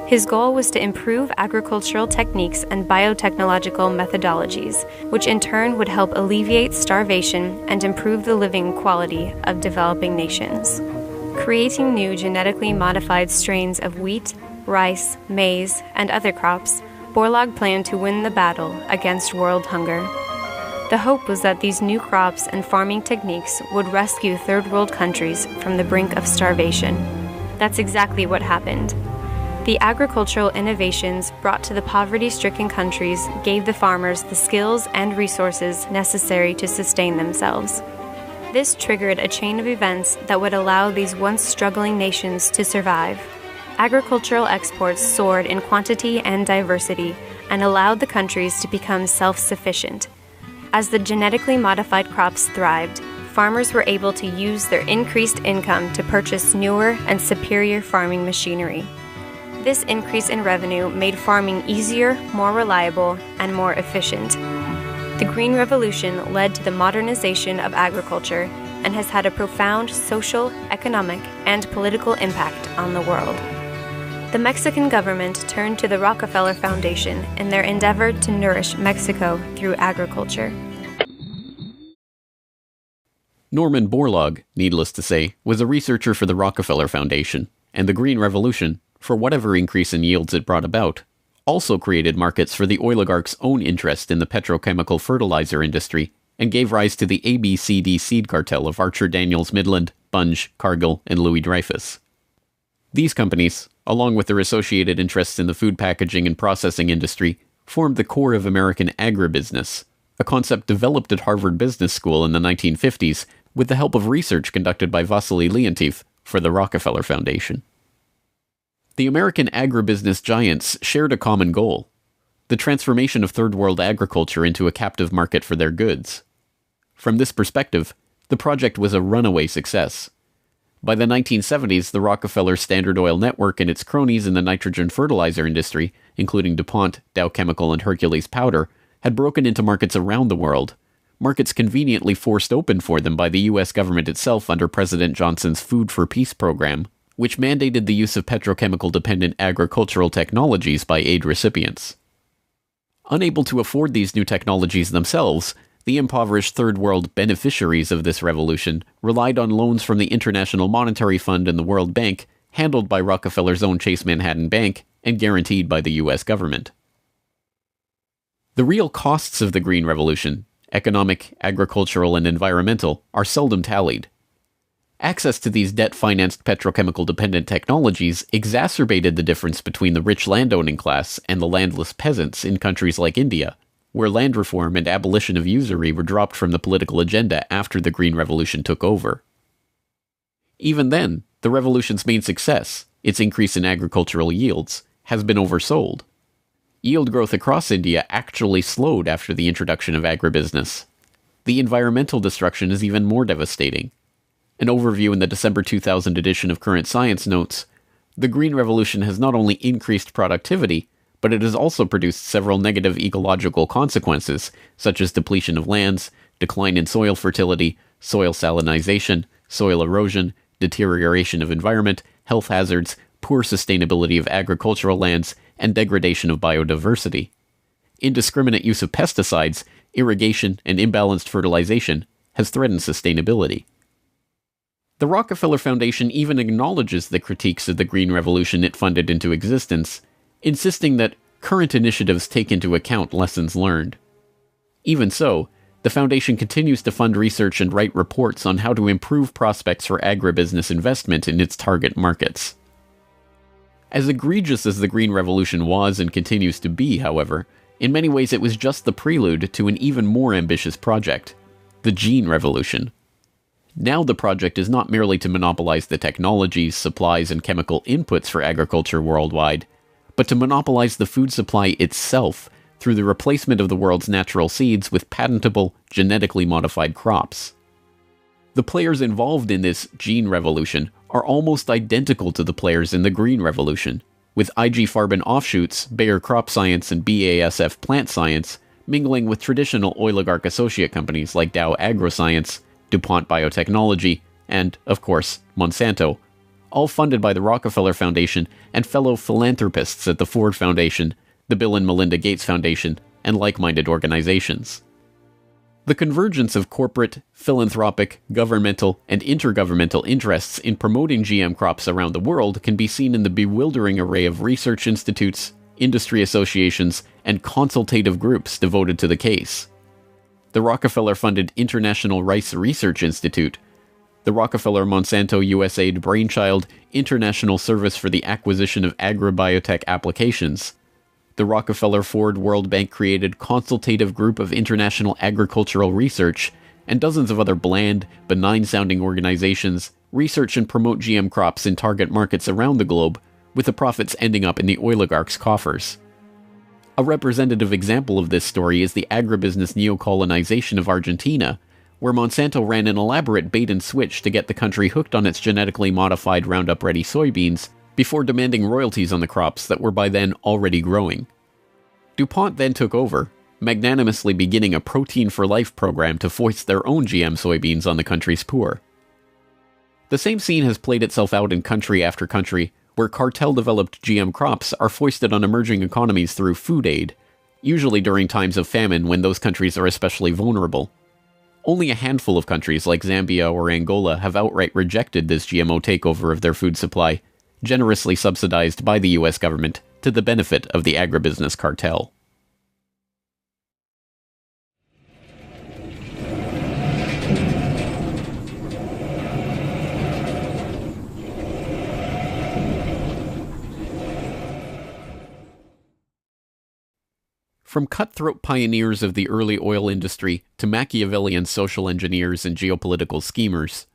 His goal was to improve agricultural techniques and biotechnological methodologies, which in turn would help alleviate starvation and improve the living quality of developing nations. Creating new genetically modified strains of wheat, rice, maize, and other crops, Borlaug planned to win the battle against world hunger. The hope was that these new crops and farming techniques would rescue third world countries from the brink of starvation. That's exactly what happened. The agricultural innovations brought to the poverty-stricken countries gave the farmers the skills and resources necessary to sustain themselves. This triggered a chain of events that would allow these once struggling nations to survive. Agricultural exports soared in quantity and diversity and allowed the countries to become self-sufficient. As the genetically modified crops thrived, farmers were able to use their increased income to purchase newer and superior farming machinery. This increase in revenue made farming easier, more reliable, and more efficient. The Green Revolution led to the modernization of agriculture and has had a profound social, economic, and political impact on the world. The Mexican government turned to the Rockefeller Foundation in their endeavor to nourish Mexico through agriculture. Norman Borlaug, needless to say, was a researcher for the Rockefeller Foundation, and the Green Revolution, for whatever increase in yields it brought about, also created markets for the oligarchs' own interest in the petrochemical fertilizer industry and gave rise to the ABCD seed cartel of Archer Daniels Midland, Bunge, Cargill, and Louis Dreyfus. These companies, along with their associated interests in the food packaging and processing industry, formed the core of American agribusiness, a concept developed at Harvard Business School in the 1950s with the help of research conducted by Vasily Leontief for the Rockefeller Foundation. The American agribusiness giants shared a common goal: the transformation of third world agriculture into a captive market for their goods. From this perspective, the project was a runaway success. By the 1970s, the Rockefeller Standard Oil network and its cronies in the nitrogen fertilizer industry, including DuPont, Dow Chemical, and Hercules Powder, had broken into markets around the world, markets conveniently forced open for them by the U.S. government itself under President Johnson's Food for Peace program, which mandated the use of petrochemical-dependent agricultural technologies by aid recipients. Unable to afford these new technologies themselves, the impoverished Third World beneficiaries of this revolution relied on loans from the International Monetary Fund and the World Bank, handled by Rockefeller's own Chase Manhattan Bank and guaranteed by the U.S. government. The real costs of the Green Revolution, economic, agricultural, and environmental, are seldom tallied. Access to these debt-financed petrochemical-dependent technologies exacerbated the difference between the rich landowning class and the landless peasants in countries like India, where land reform and abolition of usury were dropped from the political agenda after the Green Revolution took over. Even then, the revolution's main success, its increase in agricultural yields, has been oversold. Yield growth across India actually slowed after the introduction of agribusiness. The environmental destruction is even more devastating. An overview in the December 2000 edition of Current Science notes, the Green Revolution has not only increased productivity, but it has also produced several negative ecological consequences, such as depletion of lands, decline in soil fertility, soil salinization, soil erosion, deterioration of environment, health hazards, poor sustainability of agricultural lands, and degradation of biodiversity. Indiscriminate use of pesticides, irrigation, and imbalanced fertilization has threatened sustainability. The Rockefeller Foundation even acknowledges the critiques of the Green Revolution it funded into existence, insisting that current initiatives take into account lessons learned. Even so, The foundation continues to fund research and write reports on how to improve prospects for agribusiness investment in its target markets. As egregious as the Green Revolution was and continues to be, however, in many ways it was just the prelude to an even more ambitious project, the Gene Revolution. Now the project is not merely to monopolize the technologies, supplies, and chemical inputs for agriculture worldwide, but to monopolize the food supply itself through the replacement of the world's natural seeds with patentable, genetically modified crops. The players involved in this Gene Revolution are almost identical to the players in the Green Revolution, with IG Farben offshoots, Bayer Crop Science and BASF Plant Science, mingling with traditional oligarch associate companies like Dow AgroScience, DuPont Biotechnology, and, of course, Monsanto, all funded by the Rockefeller Foundation and fellow philanthropists at the Ford Foundation, the Bill and Melinda Gates Foundation, and like-minded organizations. The convergence of corporate, philanthropic, governmental, and intergovernmental interests in promoting GM crops around the world can be seen in the bewildering array of research institutes, industry associations, and consultative groups devoted to the case. The Rockefeller-funded International Rice Research Institute, the Rockefeller-Monsanto USAID brainchild International Service for the Acquisition of Agribiotech Applications, the Rockefeller-Ford World Bank-created Consultative Group of International Agricultural Research, and dozens of other bland, benign-sounding organizations research and promote GM crops in target markets around the globe, with the profits ending up in the oligarchs' coffers. A representative example of this story is the agribusiness neocolonization of Argentina, where Monsanto ran an elaborate bait-and-switch to get the country hooked on its genetically modified Roundup-ready soybeans before demanding royalties on the crops that were by then already growing. DuPont then took over, magnanimously beginning a Protein for Life program to foist their own GM soybeans on the country's poor. The same scene has played itself out in country after country, where cartel-developed GM crops are foisted on emerging economies through food aid, usually during times of famine when those countries are especially vulnerable. Only a handful of countries like Zambia or Angola have outright rejected this GMO takeover of their food supply, generously subsidized by the US government to the benefit of the agribusiness cartel. From cutthroat pioneers of the early oil industry to Machiavellian social engineers and geopolitical schemers,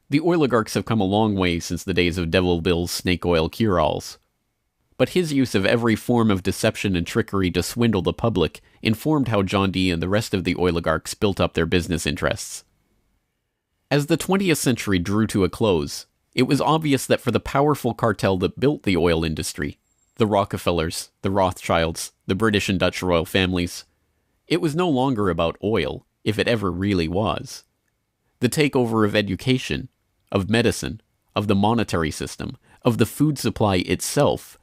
the oligarchs have come a long way since the days of Devil Bill's snake oil cure-alls. But his use of every form of deception and trickery to swindle the public informed how John D. and the rest of the oligarchs built up their business interests. As the 20th century drew to a close, it was obvious that for the powerful cartel that built the oil industry, the Rockefellers, the Rothschilds, the British and Dutch royal families, it was no longer about oil, if it ever really was. The takeover of education, of medicine, of the monetary system, of the food supply itself,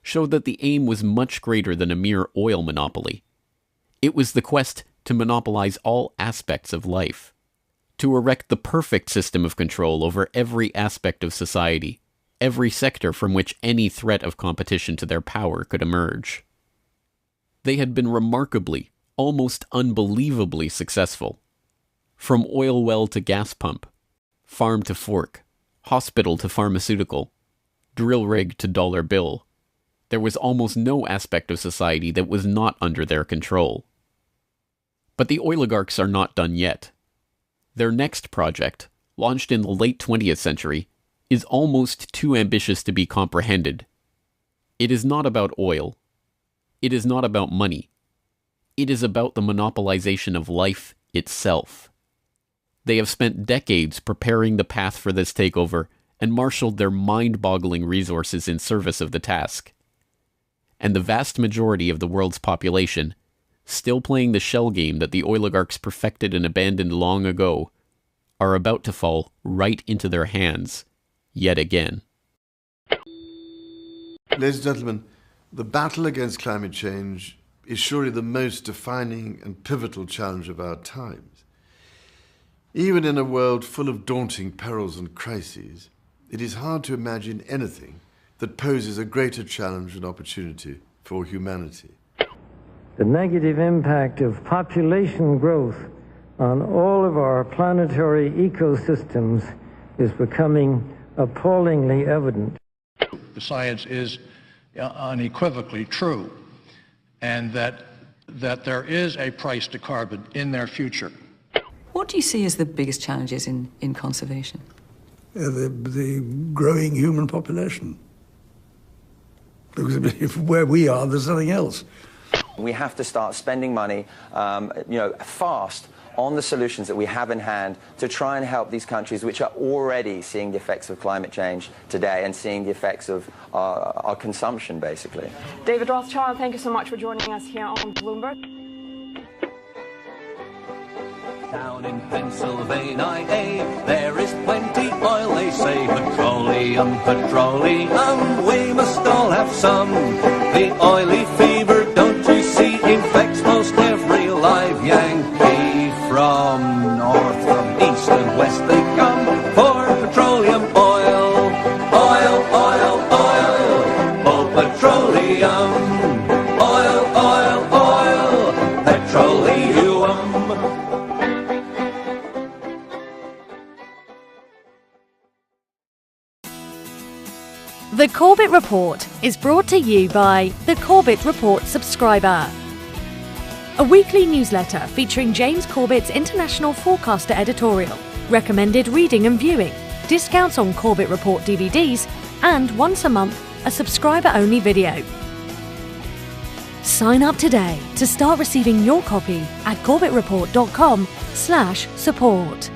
showed that the aim was much greater than a mere oil monopoly. It was the quest to monopolize all aspects of life, to erect the perfect system of control over every aspect of society, every sector from which any threat of competition to their power could emerge. They had been remarkably, almost unbelievably successful. From oil well to gas pump, farm to fork, hospital to pharmaceutical, drill rig to dollar bill, there was almost no aspect of society that was not under their control. But the oligarchs are not done yet. Their next project, launched in the late 20th century, is almost too ambitious to be comprehended. It is not about oil. It is not about money. It is about the monopolization of life itself. They have spent decades preparing the path for this takeover and marshaled their mind-boggling resources in service of the task. And the vast majority of the world's population, still playing the shell game that the oligarchs perfected and abandoned long ago, are about to fall right into their hands yet again. Ladies and gentlemen, the battle against climate change is surely the most defining and pivotal challenge of our times. Even in a world full of daunting perils and crises, it is hard to imagine anything that poses a greater challenge and opportunity for humanity. The negative impact of population growth on all of our planetary ecosystems is becoming appallingly evident. The science is unequivocally true, and that there is a price to carbon in their future. What do you see as the biggest challenges in conservation? The growing human population. Because if where we are, there's nothing else. We have to start spending money, fast on the solutions that we have in hand to try and help these countries which are already seeing the effects of climate change today and seeing the effects of our consumption, basically. David Rothschild, thank you so much for joining us here on Bloomberg. Down in Pennsylvania, there is plenty oil, they say. Petroleum, petroleum, we must all have some. The oily fever, don't you see, infects most every live Yankee. From north, from east and west they come for petroleum oil. Oil, oil, oil, oh petroleum. Oil, oil, oil, petroleum. The Corbett Report is brought to you by the Corbett Report subscriber, a weekly newsletter featuring James Corbett's International Forecaster editorial, recommended reading and viewing, discounts on Corbett Report DVDs, and once a month, a subscriber-only video. Sign up today to start receiving your copy at corbettreport.com/support.